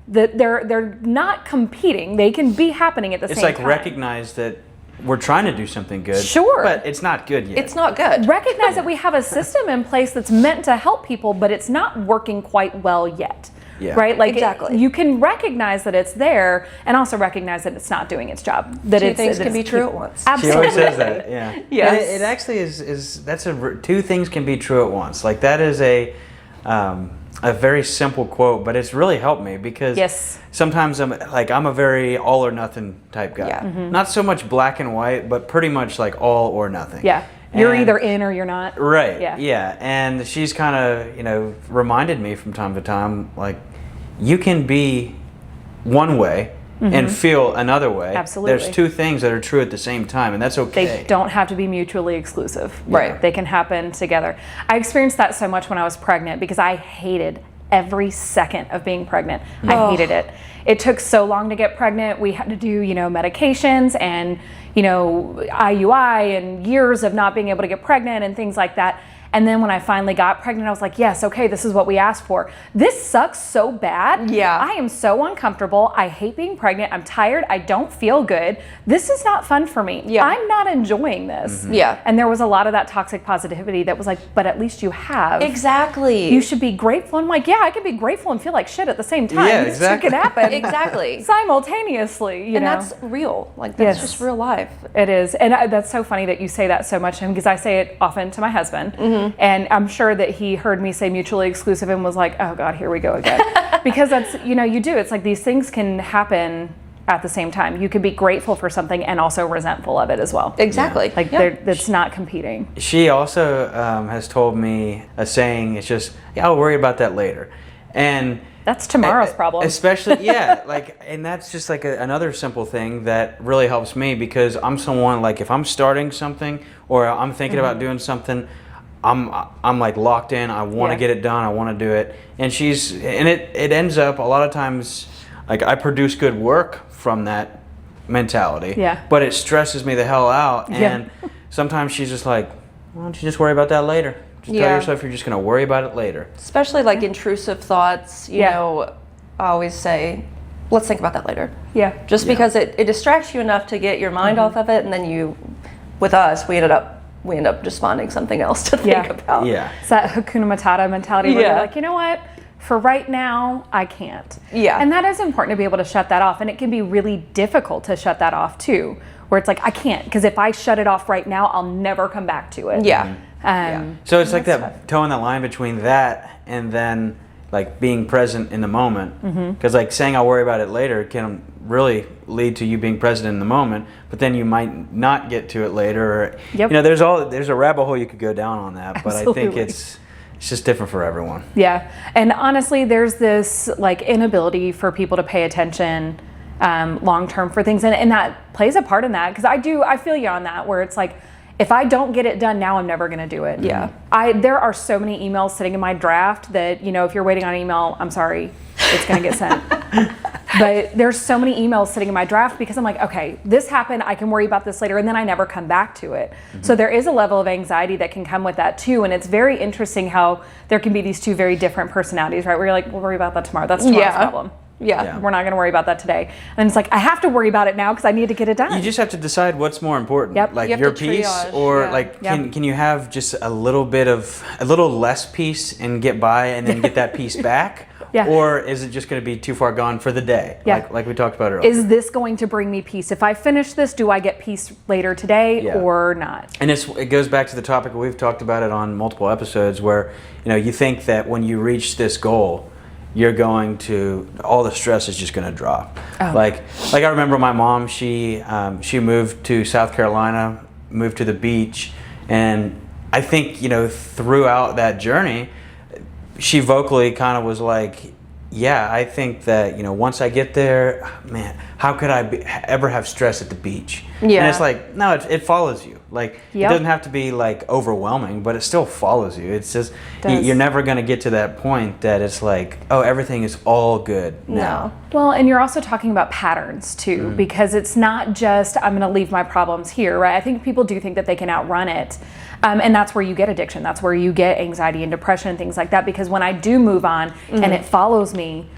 they're not competing. They can be happening at the same time. It's like recognize that we're trying to do something good. Sure. But it's not good yet. It's not good. Recognize that we have a system in place that's meant to help people, but it's not working quite well yet. Yeah. Right? Like Exactly. you can recognize that it's there and also recognize that it's not doing its job. That Two things can be true at once. She Absolutely. always says that, yeah. Yes. And it actually is that's two things can be true at once. Like, that is a very simple quote, but it's really helped me, because sometimes I'm a very all or nothing type guy. Yeah. Not so much black and white, but pretty much like all or nothing. Yeah. You're And- either in or you're not. Right. Yeah. Yeah. And she's kind of, reminded me from time to time, like, you can be one way and feel another way. Absolutely. There's two things that are true at the same time, and that's okay. They don't have to be mutually exclusive. Right. They can happen together. I experienced that so much when I was pregnant, because I hated every second of being pregnant. I hated it. It took so long to get pregnant. We had to do, medications and, IUI and years of not being able to get pregnant and things like that. And then when I finally got pregnant, I was like, yes, okay, this is what we asked for. This sucks so bad. Yeah. I am so uncomfortable. I hate being pregnant. I'm tired. I don't feel good. This is not fun for me. Yeah. I'm not enjoying this. Yeah. And there was a lot of that toxic positivity that was like, but at least you have. Exactly. You should be grateful. I'm like, yeah, I can be grateful and feel like shit at the same time. Yeah, This exactly. shit can happen. Exactly. Simultaneously, And that's real. Like, that's just real life. It is. And that's so funny that you say that so much, because I say it often to my husband. And I'm sure that he heard me say mutually exclusive and was like, oh God, here we go again. Because that's, you do. It's like these things can happen at the same time. You can be grateful for something and also resentful of it as well. Exactly. Like, that's not competing. She also has told me a saying, it's just, I'll worry about that later. And that's tomorrow's problem. Especially, and that's just like another simple thing that really helps me, because I'm someone, like, if I'm starting something or I'm thinking about doing something, I'm like locked in. I want to get it done. I want to do it. And it ends up a lot of times like I produce good work from that mentality. Yeah. But it stresses me the hell out. And sometimes she's just like, why don't you just worry about that later? Just tell yourself you're just going to worry about it later. Especially like intrusive thoughts, you know, I always say, let's think about that later. Yeah. Just because it distracts you enough to get your mind off of it, and then with us, we end up just finding something else to think about. Yeah. It's that Hakuna Matata mentality where you're like, you know what? For right now, I can't. Yeah. And that is important to be able to shut that off. And it can be really difficult to shut that off too, where it's like, I can't, because if I shut it off right now, I'll never come back to it. Yeah. So it's like that towing the line between that and then like being present in the moment. Because like saying I'll worry about it later can really lead to you being present in the moment, but then you might not get to it later. Or, you know, there's a rabbit hole you could go down on that, but I think it's just different for everyone. Yeah. And honestly, there's this like inability for people to pay attention long term for things, and that plays a part in that, because I feel you on that, where it's like, if I don't get it done now, I'm never going to do it. Yeah. There are so many emails sitting in my draft that, you know, if you're waiting on an email, I'm sorry, it's going to get sent. But there's so many emails sitting in my draft because I'm like, okay, this happened, I can worry about this later, and then I never come back to it. So there is a level of anxiety that can come with that too, and it's very interesting how there can be these two very different personalities, right? Where you're like, we'll worry about that tomorrow. That's tomorrow's problem. Yeah. We're not going to worry about that today. And it's like, I have to worry about it now because I need to get it done. You just have to decide what's more important. Yep. Like You have your to peace triage. or like can you have just a little less peace and get by and then get that peace back? Or is it just going to be too far gone for the day? Like we talked about earlier. Is this going to bring me peace? If I finish this, do I get peace later today or not? And it goes back to the topic, we've talked about it on multiple episodes, where you think that when you reach this goal, you're going to, all the stress is just going to drop. Like I remember my mom, she moved to South Carolina, moved to the beach, and I think, throughout that journey, she vocally kind of was like, yeah, I think that, once I get there, man, how could I ever have stress at the beach? Yeah. And it's like, no, it follows you. Like, it doesn't have to be like overwhelming, but it still follows you. It's just, you're never going to get to that point that it's like, oh, everything is all good now. No. Well, and you're also talking about patterns too, because it's not just, I'm going to leave my problems here, right? I think people do think that they can outrun it. And that's where you get addiction. That's where you get anxiety and depression and things like that. Because when I do move on and it follows me,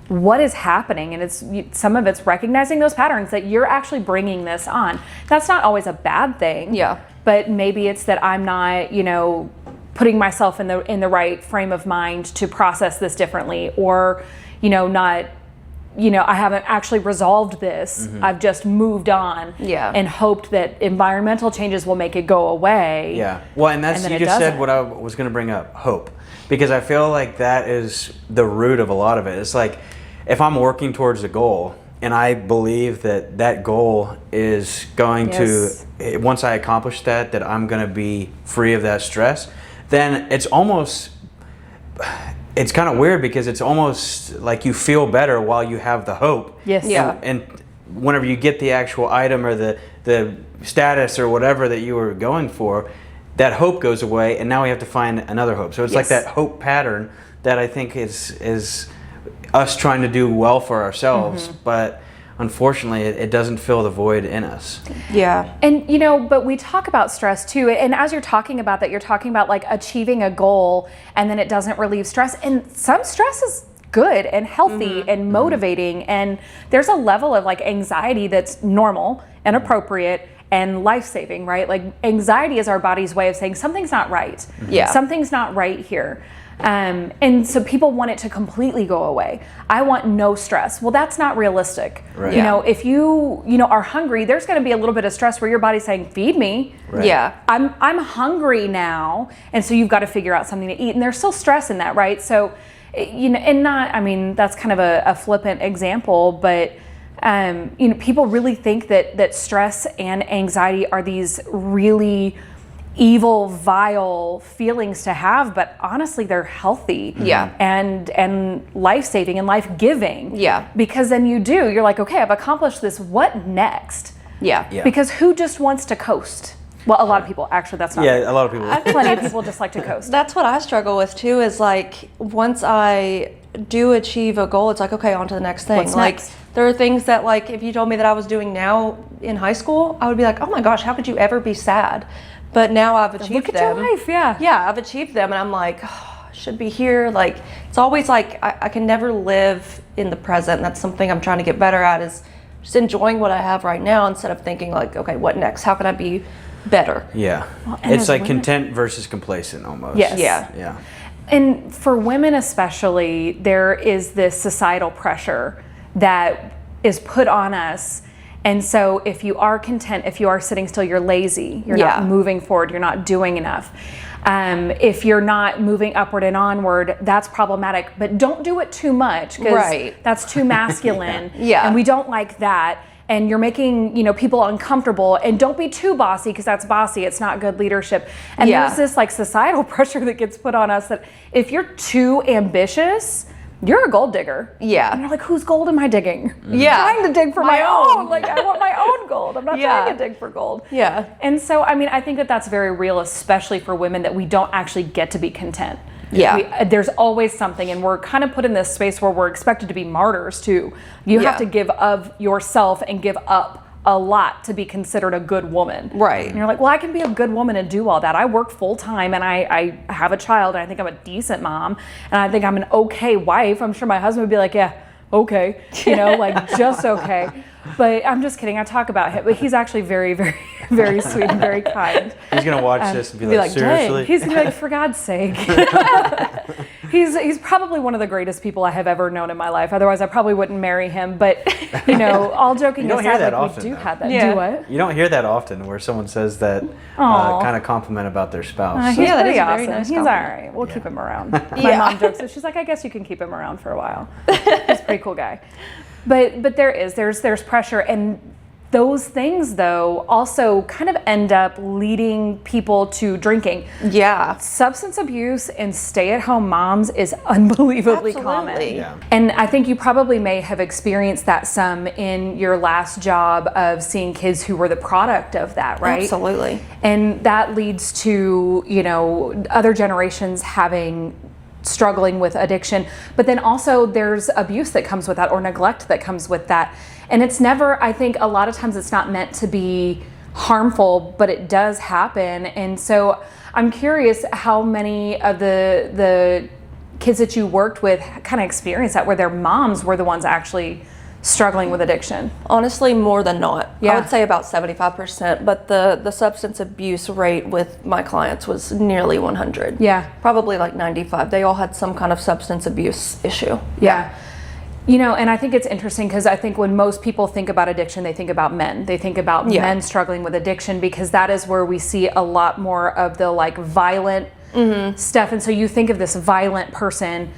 what is happening? And some of it's recognizing those patterns that you're actually bringing this on. That's not always a bad thing. Yeah. But maybe it's that I'm not, putting myself in the right frame of mind to process this differently, or, not. I haven't actually resolved this. I've just moved on and hoped that environmental changes will make it go away. Yeah. Well, and you just said what I was going to bring up, hope. Because I feel like that is the root of a lot of it. It's like, if I'm working towards a goal and I believe that that goal is going to, once I accomplish that I'm going to be free of that stress, then it's kind of weird, because it's almost like you feel better while you have the hope. Yes. Yeah. And whenever you get the actual item or the status or whatever that you were going for, that hope goes away, and now we have to find another hope. So it's like that hope pattern that I think is us trying to do well for ourselves, but unfortunately it doesn't fill the void in us. Yeah. And but we talk about stress too, and as you're talking about that, you're talking about like achieving a goal and then it doesn't relieve stress, and some stress is good and healthy and motivating, and there's a level of like anxiety that's normal and appropriate and life-saving, right? Like, anxiety is our body's way of saying something's not right. Something's not right here. And so people want it to completely go away. I want no stress. Well, that's not realistic. Right. If you are hungry, there's going to be a little bit of stress where your body's saying, feed me. Right. Yeah. I'm hungry now. And so you've got to figure out something to eat. And there's still stress in that, right? So, and that's kind of a flippant example, but people really think that stress and anxiety are these really evil, vile feelings to have, but honestly, they're healthy. Yeah. And life-saving and life-giving. Yeah. Because then you're like, okay, I've accomplished this. What next? Yeah. Because who just wants to coast? Well, a lot of people, actually, that's not Yeah, a lot of people. plenty of people just like to coast. That's what I struggle with too, is like once I do achieve a goal, it's like, okay, on to the next thing. What's like next? there are things that, like, if you told me that I was doing now in high school, I would be like, oh my gosh, how could you ever be sad? But now I've achieved Look at them. your life, yeah. Yeah, I've achieved them, and I'm like, oh, I should be here. Like, it's always like I can never live in the present. And that's something I'm trying to get better at, is just enjoying what I have right now instead of thinking like, okay, what next? How can I be better? Yeah. and It's as like women- content versus complacent almost. Yes. Yeah. Yeah. And for women especially, there is this societal pressure that is put on us. And so if you are content, if you are sitting still, you're lazy, you're Yeah. not moving forward, you're not doing enough. If you're not moving upward and onward, that's problematic, but don't do it too much, because Right. that's too masculine. Yeah. And we don't like that. And you're making, people uncomfortable, and don't be too bossy, because that's bossy. It's not good leadership. And Yeah. there's this like societal pressure that gets put on us that if you're too ambitious, you're a gold digger. Yeah. And you're like, whose gold am I digging? Yeah. I'm trying to dig for my own. Like, I want my own gold. I'm not Yeah. trying to dig for gold. Yeah. And so, I think that that's very real, especially for women, that we don't actually get to be content. Yeah. There's always something, and we're kind of put in this space where we're expected to be martyrs too. You have Yeah. to give of yourself and give up a lot to be considered a good woman. Right. And you're like, well, I can be a good woman and do all that. I work full time, and I have a child, and I think I'm a decent mom, and I think I'm an okay wife. I'm sure my husband would be like, yeah, okay, like just okay. But I'm just kidding. I talk about him, but he's actually very, very, very sweet and very kind. He's gonna watch this and be like, "Dang." seriously? He's gonna be like, for God's sake. He's probably one of the greatest people I have ever known in my life. Otherwise, I probably wouldn't marry him. But all joking You don't aside, hear that like, often, we do though. have that. Yeah. Do what? You don't hear that often, where someone says that Aw. kind of compliment about their spouse. He's Yeah, that pretty is a very awesome. nice He's all compliment. right. We'll keep him around. My Yeah. mom jokes. She's like, I guess you can keep him around for a while. He's a pretty cool guy. But there's pressure, and those things though also kind of end up leading people to drinking. Yeah. Substance abuse and stay-at-home moms is unbelievably common. Absolutely. Yeah. And I think you probably may have experienced that some in your last job of seeing kids who were the product of that, right? Absolutely. And that leads to, other generations struggling with addiction. But then also there's abuse that comes with that, or neglect that comes with that. And it's never, I think a lot of times it's not meant to be harmful, but it does happen. And so I'm curious how many of the kids that you worked with kind of experienced that, where their moms were the ones actually struggling with addiction. Honestly, more than not. Yeah. I would say about 75%, but the substance abuse rate with my clients was nearly 100. Yeah. Probably like 95. They all had some kind of substance abuse issue. Yeah. And I think it's interesting, because I think when most people think about addiction, they think about men. They think about Yeah. men struggling with addiction, because that is where we see a lot more of the like violent stuff. And so you think of this violent person,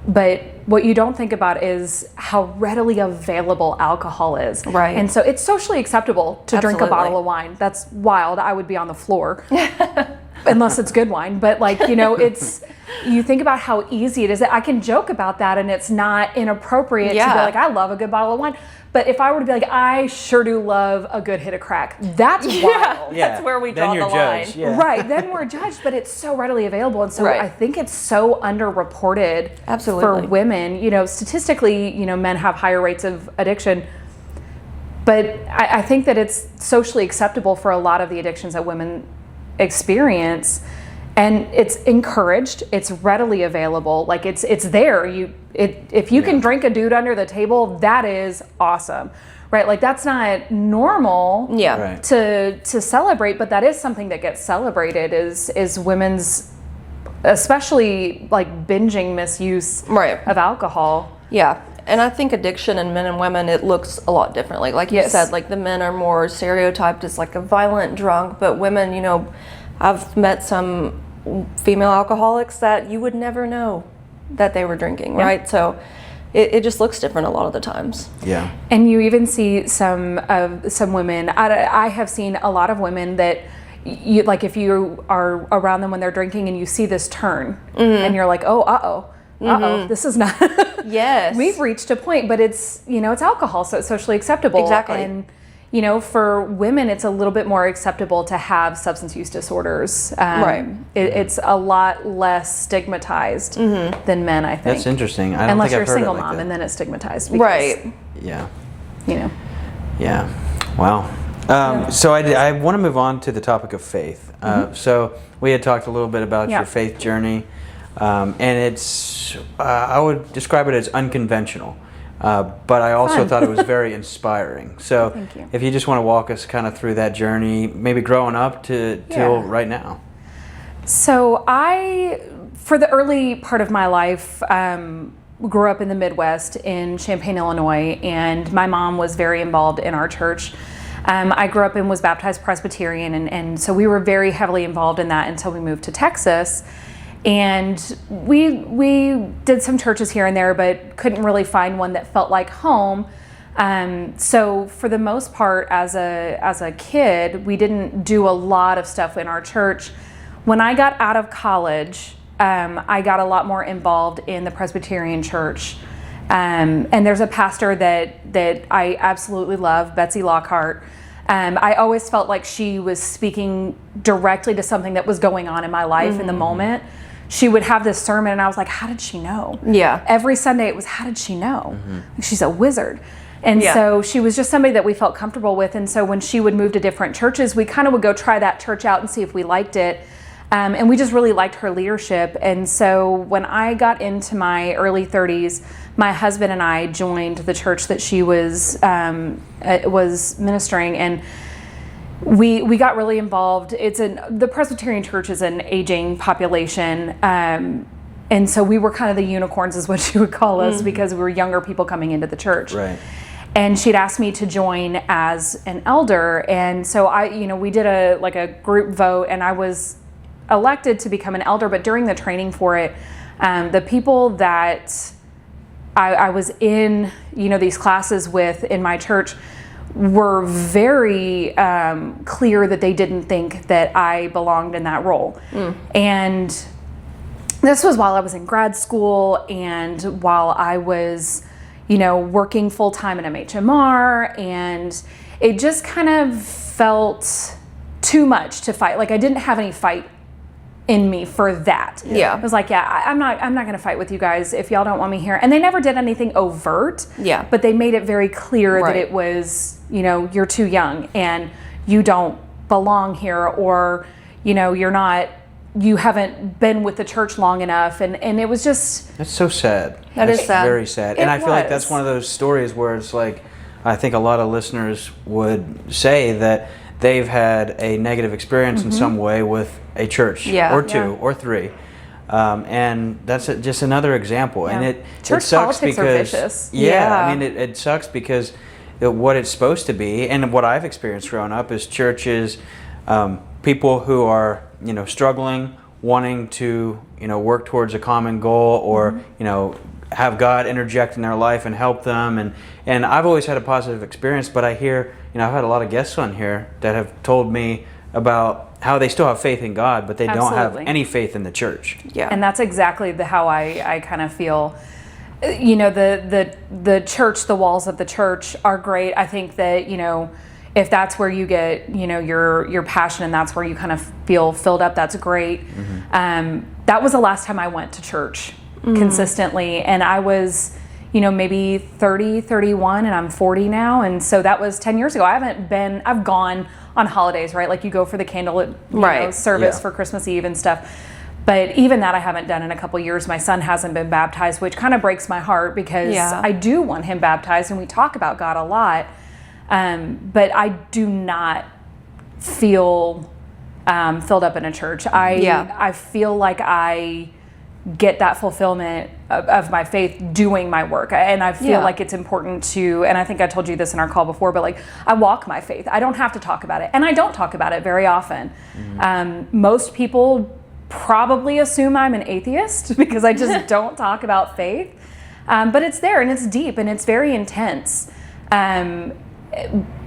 but what you don't think about is how readily available alcohol is. Right. And so it's socially acceptable to drink a Absolutely. bottle of wine. That's wild. I would be on the floor. Unless it's good wine. But you think about how easy it is. I can joke about that, and it's not inappropriate to be Yeah. like, I love a good bottle of wine. But if I were to be like, I sure do love a good hit of crack, that's wild. Yeah. That's where we Then draw you're the line. judged. Yeah. Right, then we're judged, but it's so readily available. And so Right. I think it's so underreported Absolutely. for women. Statistically, men have higher rates of addiction. But I think that it's socially acceptable for a lot of the addictions that women experience. And it's encouraged, it's readily available, like it's there. If you can drink a dude under the table, that is awesome, right? Like that's not normal Yeah. Right. to celebrate, but that is something that gets celebrated is women's, especially like binging misuse Right. of alcohol. Yeah. And I think addiction in men and women, it looks a lot differently. Like you Yes. said, like the men are more stereotyped as like a violent drunk, but women, I've met some female alcoholics that you would never know that they were drinking, right? So it just looks different a lot of the times. Yeah. And you even see some women. I have seen a lot of women that you like, if you are around them when they're drinking and you see this turn, and you're like, oh, this is not. Yes. We've reached a point, but it's it's alcohol, so it's socially acceptable. Exactly. And for women, it's a little bit more acceptable to have substance use disorders. Right. It's a lot less stigmatized than men, I think. That's interesting. I don't Unless think you're I've a heard single it like mom, that. and then it's stigmatized. Because, Right. Yeah. Yeah. Wow. So I want to move on to the topic of faith. So we had talked a little bit about your faith journey, and it's I would describe it as unconventional, but I also thought it was very inspiring. So Thank you. if you just want to walk us kind of through that journey, maybe growing up till right now. So for the early part of my life, grew up in the Midwest in Champaign, Illinois, and my mom was very involved in our church. I grew up and was baptized Presbyterian, and so we were very heavily involved in that until we moved to Texas. And we did some churches here and there, but couldn't really find one that felt like home. So for the most part, as a kid, we didn't do a lot of stuff in our church. When I got out of college, I got a lot more involved in the Presbyterian church. And there's a pastor that I absolutely love, Betsy Lockhart. I always felt like she was speaking directly to something that was going on in my life in the moment. She would have this sermon, and I was like, how did she know? Yeah. Every Sunday it was, how did she know? She's a wizard. And so she was just somebody that we felt comfortable with. And so when she would move to different churches, we kind of would go try that church out and see if we liked it. And we just really liked her leadership. And so when I got into my early 30s, my husband and I joined the church that she was ministering, and we got really involved. The Presbyterian church is an aging population, and so we were kind of the unicorns, is what she would call us, because we were younger people coming into the church. Right. And she'd asked me to join as an elder, and so we did a group vote, and I was elected to become an elder. But during the training for it, the people that I was in, these classes with in my church were very clear that they didn't think that I belonged in that role. And this was while I was in grad school and while I was, working full time in MHMR, and it just kind of felt too much to fight. Like I didn't have any fight in me for that. Yeah. I was like, I'm not going to fight with you guys if y'all don't want me here. And they never did anything overt. Yeah. But they made it very clear Right. that it was, you're too young and you don't belong here, or, you haven't been with the church long enough. And it was just. That's so sad. That is That's sad. very sad. And I feel like that's was. one of those stories where it's like, I think a lot of listeners would say that they've had a negative experience in some way with a church, or two, or three. And that's just another example. Yeah. And it Church sucks politics because are vicious. I mean, it sucks because what it's supposed to be, and what I've experienced growing up, is churches, people who are struggling, wanting to work towards a common goal, or have God interject in their life and help them. And I've always had a positive experience, but I hear I've had a lot of guests on here that have told me about how they still have faith in God, but they don't have any faith in the church. Yeah. And that's exactly how I kind of feel. The church, the walls of the church are great. I think that, if that's where you get, your passion, and that's where you kind of feel filled up, that's great. That was the last time I went to church consistently. And I was, maybe 30, 31, and I'm 40 now. And so that was 10 years ago. I've gone on holidays, right? Like you go for the candlelit service for Christmas Eve and stuff. But even that I haven't done in a couple years. My son hasn't been baptized, which kind of breaks my heart, because I do want him baptized, and we talk about God a lot. But I do not feel filled up in a church. I feel like I get that fulfillment of my faith doing my work, and I feel like it's important to, and I think I told you this in our call before, but like I walk my faith. I don't have to talk about it, and I don't talk about it very often. Most people probably assume I'm an atheist because I just don't talk about faith, but it's there, and it's deep, and it's very intense.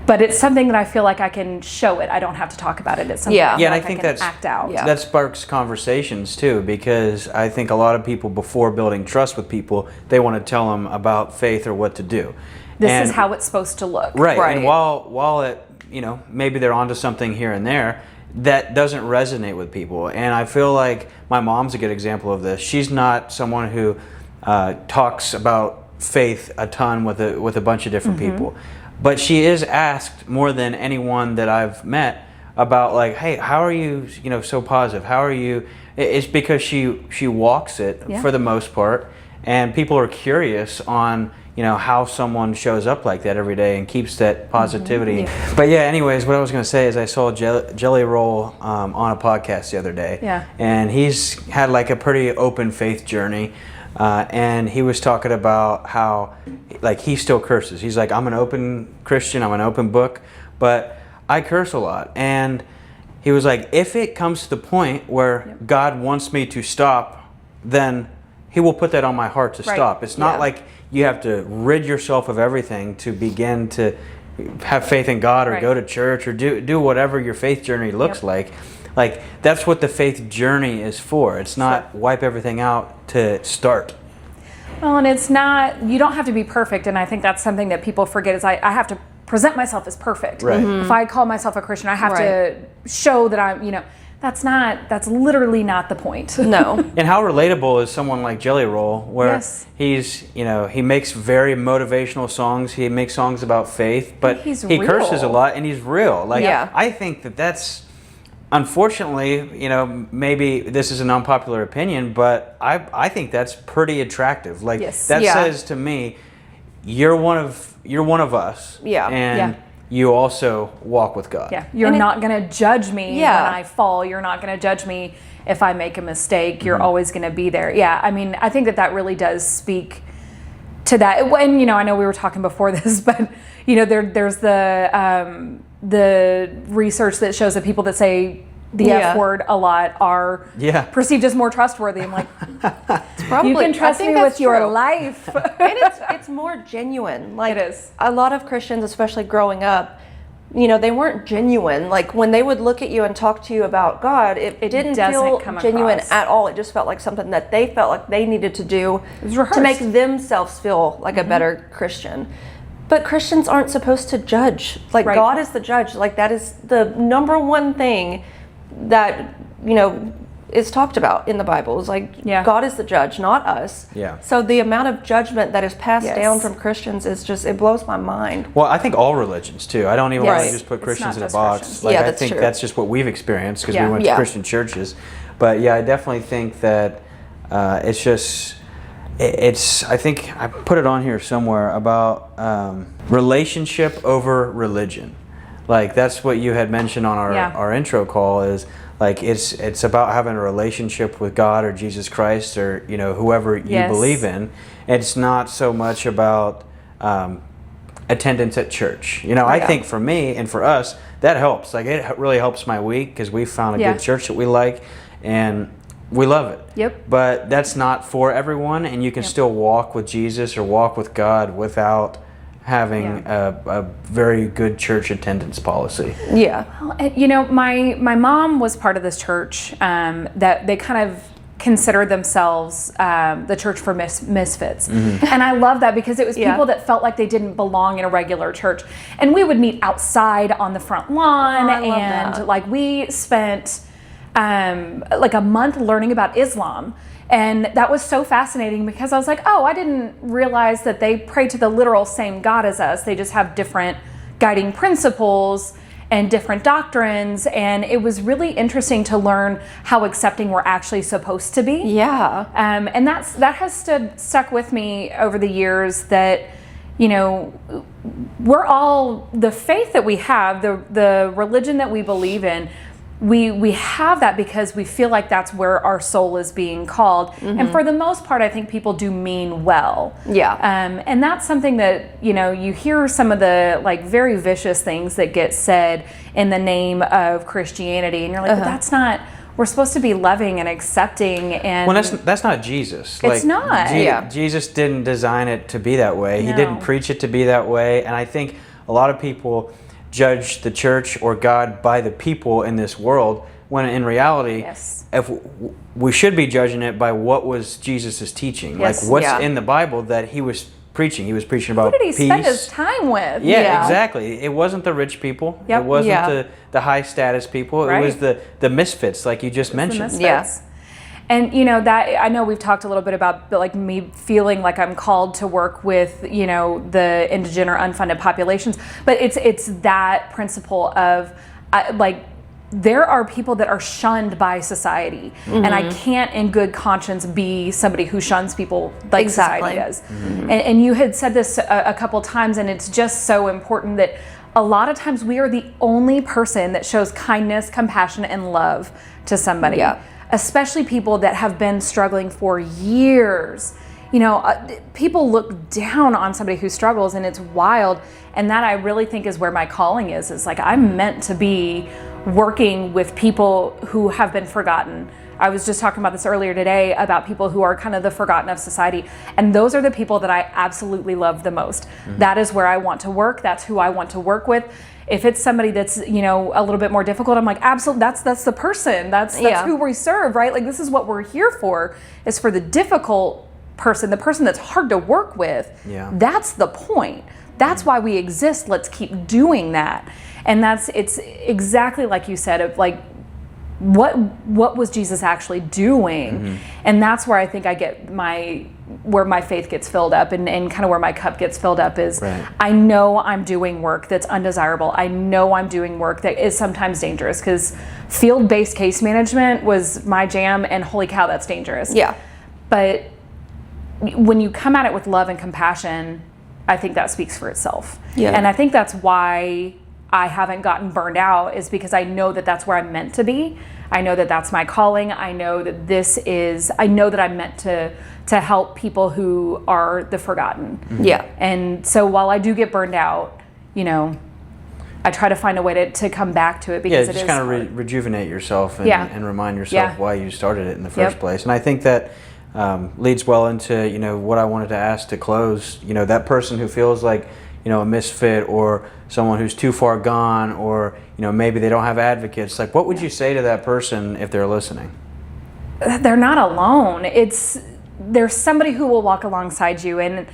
but it's something that I feel like I can show it. I don't have to talk about it. It's something Yeah. I feel Yeah, and like I think can that's act out. Yeah. that sparks conversations too, because I think a lot of people, before building trust with people, they want to tell them about faith or what to do. This is how it's supposed to look. Right. Right. And while it, maybe they're onto something here and there, that doesn't resonate with people. And I feel like my mom's a good example of this. She's not someone who talks about faith a ton with a bunch of different people, but she is asked more than anyone that I've met about, like, hey, how are you, so positive? How are you? It's because she walks it for the most part, and people are curious on how someone shows up like that every day and keeps that positivity. But yeah, anyways, what I was going to say is I saw Jelly Roll on a podcast the other day. Yeah. And he's had like a pretty open faith journey. And he was talking about how, like, he still curses. He's like, I'm an open Christian, I'm an open book, but I curse a lot. And he was like, if it comes to the point where God wants me to stop, then he will put that on my heart to stop. It's not like you have to rid yourself of everything to begin to have faith in God or go to church or do whatever your faith journey looks like. Like, that's what the faith journey is for. It's not wipe everything out to start. Well, and it's not, you don't have to be perfect. And I think that's something that people forget is I have to present myself as perfect. Right. If I call myself a Christian, I have to show that I'm, that's literally not the point. No. And how relatable is someone like Jelly Roll, where he's, he makes very motivational songs. He makes songs about faith, but he curses a lot, and he's real. Like, I think that's, unfortunately, maybe this is an unpopular opinion, but I think that's pretty attractive. Like, that says to me, you're one of us. And you also walk with God. Yeah, you're not going to judge me when I fall. You're not going to judge me if I make a mistake. You're always going to be there. Yeah, I mean, I think that really does speak to that. And, I know we were talking before this, but, there's the research that shows that people that say the F word a lot are perceived as more trustworthy. I'm like, you can trust me with your life. And it's more genuine. Like, it is. A lot of Christians, especially growing up, they weren't genuine. Like, when they would look at you and talk to you about God, it didn't feel genuine at all. It just felt like something that they felt like they needed to do to make themselves feel like a better Christian. But Christians aren't supposed to judge. Like, God is the judge. Like, that is the number one thing that is talked about in the Bible. Is like, God is the judge, not us. So the amount of judgment that is passed down from Christians is just, it blows my mind. Well, I think all religions too. I don't even want to just put Christians in a box. Christians. Like, I think that's just what we've experienced because we went to Christian churches. But I definitely think that it's just, I think I put it on here somewhere about relationship over religion. Like, that's what you had mentioned on our intro call, is like, it's about having a relationship with God or Jesus Christ or whoever you believe in. It's not so much about attendance at church. I think for me and for us, that helps. Like, it really helps my week because we found a good church that we like and we love it. But that's not for everyone, and you can still walk with Jesus or walk with God without having a very good church attendance policy. Well, my mom was part of this church that they kind of considered themselves the church for misfits. And I love that because it was people that felt like they didn't belong in a regular church. And we would meet outside on the front lawn, and like, we spent like a month learning about Islam. And that was so fascinating because I was like, I didn't realize that they pray to the literal same God as us. They just have different guiding principles and different doctrines. And it was really interesting to learn how accepting we're actually supposed to be. And that has stuck with me over the years, that, we're all, the faith that we have, the religion that we believe in, we have that because we feel like that's where our soul is being called. And for the most part, I think people do mean well. And that's something that, you hear some of the like very vicious things that get said in the name of Christianity, and you're like, but that's not, we're supposed to be loving and accepting. And well, that's not Jesus. It's not. Jesus didn't design it to be that way. He didn't preach it to be that way. And I think a lot of people, judge the church or God by the people in this world, when in reality, if we should be judging it by what was Jesus' teaching. Like what's in the Bible that he was preaching. He was preaching about peace. Who did he spend his peace. time with? Yeah, exactly. It wasn't the rich people. It wasn't the high status people. It was the misfits, like you just mentioned. Yes. And that, I know we've talked a little bit about like me feeling like I'm called to work with the indigent or unfunded populations, but it's that principle of like there are people that are shunned by society, and I can't in good conscience be somebody who shuns people like society does. And you had said this a couple times, and it's just so important that a lot of times we are the only person that shows kindness, compassion, and love to somebody, especially people that have been struggling for years. People look down on somebody who struggles, and it's wild. And that I really think is where my calling is like I'm meant to be working with people who have been forgotten. I was just talking about this earlier today about people who are kind of the forgotten of society. And those are the people that I absolutely love the most. That is where I want to work. That's who I want to work with. If it's somebody that's, a little bit more difficult, I'm like, absolutely, that's the person. That's who we serve, right? Like this is what we're here for, is for the difficult person, the person that's hard to work with. That's the point. That's why we exist. Let's keep doing that. And it's exactly like you said, of like, what was Jesus actually doing? And that's where I think I get where my faith gets filled up and kind of where my cup gets filled up is I know I'm doing work that's undesirable. I know I'm doing work that is sometimes dangerous, because field-based case management was my jam, and holy cow, that's dangerous. But when you come at it with love and compassion, I think that speaks for itself. And I think that's why I haven't gotten burned out, is because I know that that's where I'm meant to be. I know that that's my calling. I know that I know that I'm meant to help people who are the forgotten. And so while I do get burned out, I try to find a way to come back to it, because it just is kind of rejuvenate yourself and remind yourself why you started it in the first place. And I think that leads well into what I wanted to ask to close. That person who feels like a misfit, or someone who's too far gone, or maybe they don't have advocates. Like, what would you say to that person if they're listening? They're not alone. There's somebody who will walk alongside you, and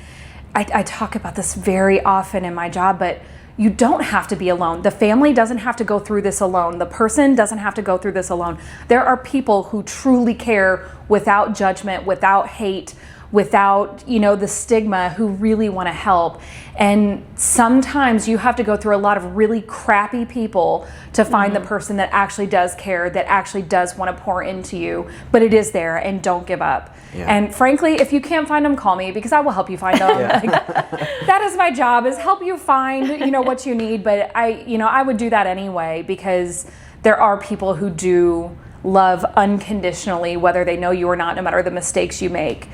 I talk about this very often in my job, but you don't have to be alone. The family doesn't have to go through this alone. The person doesn't have to go through this alone. There are people who truly care without judgment, without hate, without the stigma, who really want to help. And sometimes you have to go through a lot of really crappy people to find the person that actually does care, that actually does want to pour into you. But it is there, and don't give up. And frankly, if you can't find them, call me, because I will help you find them. That is my job, is help you find what you need. But I would do that anyway, because there are people who do love unconditionally, whether they know you or not, no matter the mistakes you make.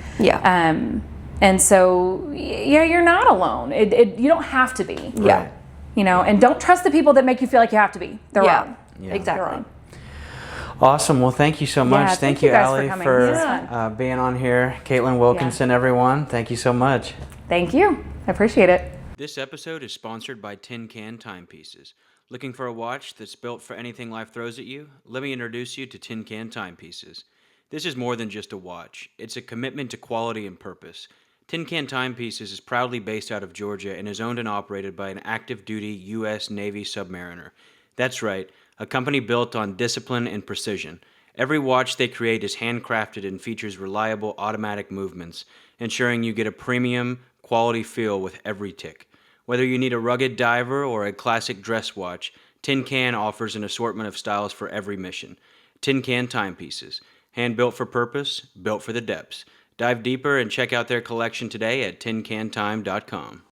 And so, you're not alone. You don't have to be. And don't trust the people that make you feel like you have to be. They're wrong. Exactly. They're wrong. Awesome. Well, thank you so much. Thank you guys Allie, for being on here. Caitlin Wilkinson, everyone. Thank you so much. Thank you. I appreciate it. This episode is sponsored by Tin Can Timepieces. Looking for a watch that's built for anything life throws at you? Let me introduce you to Tin Can Timepieces. This is more than just a watch. It's a commitment to quality and purpose. Tin Can Timepieces is proudly based out of Georgia and is owned and operated by an active-duty U.S. Navy submariner. That's right, a company built on discipline and precision. Every watch they create is handcrafted and features reliable automatic movements, ensuring you get a premium, quality feel with every tick. Whether you need a rugged diver or a classic dress watch, Tin Can offers an assortment of styles for every mission. Tin Can Timepieces, hand-built for purpose, built for the depths. Dive deeper and check out their collection today at tincantime.com.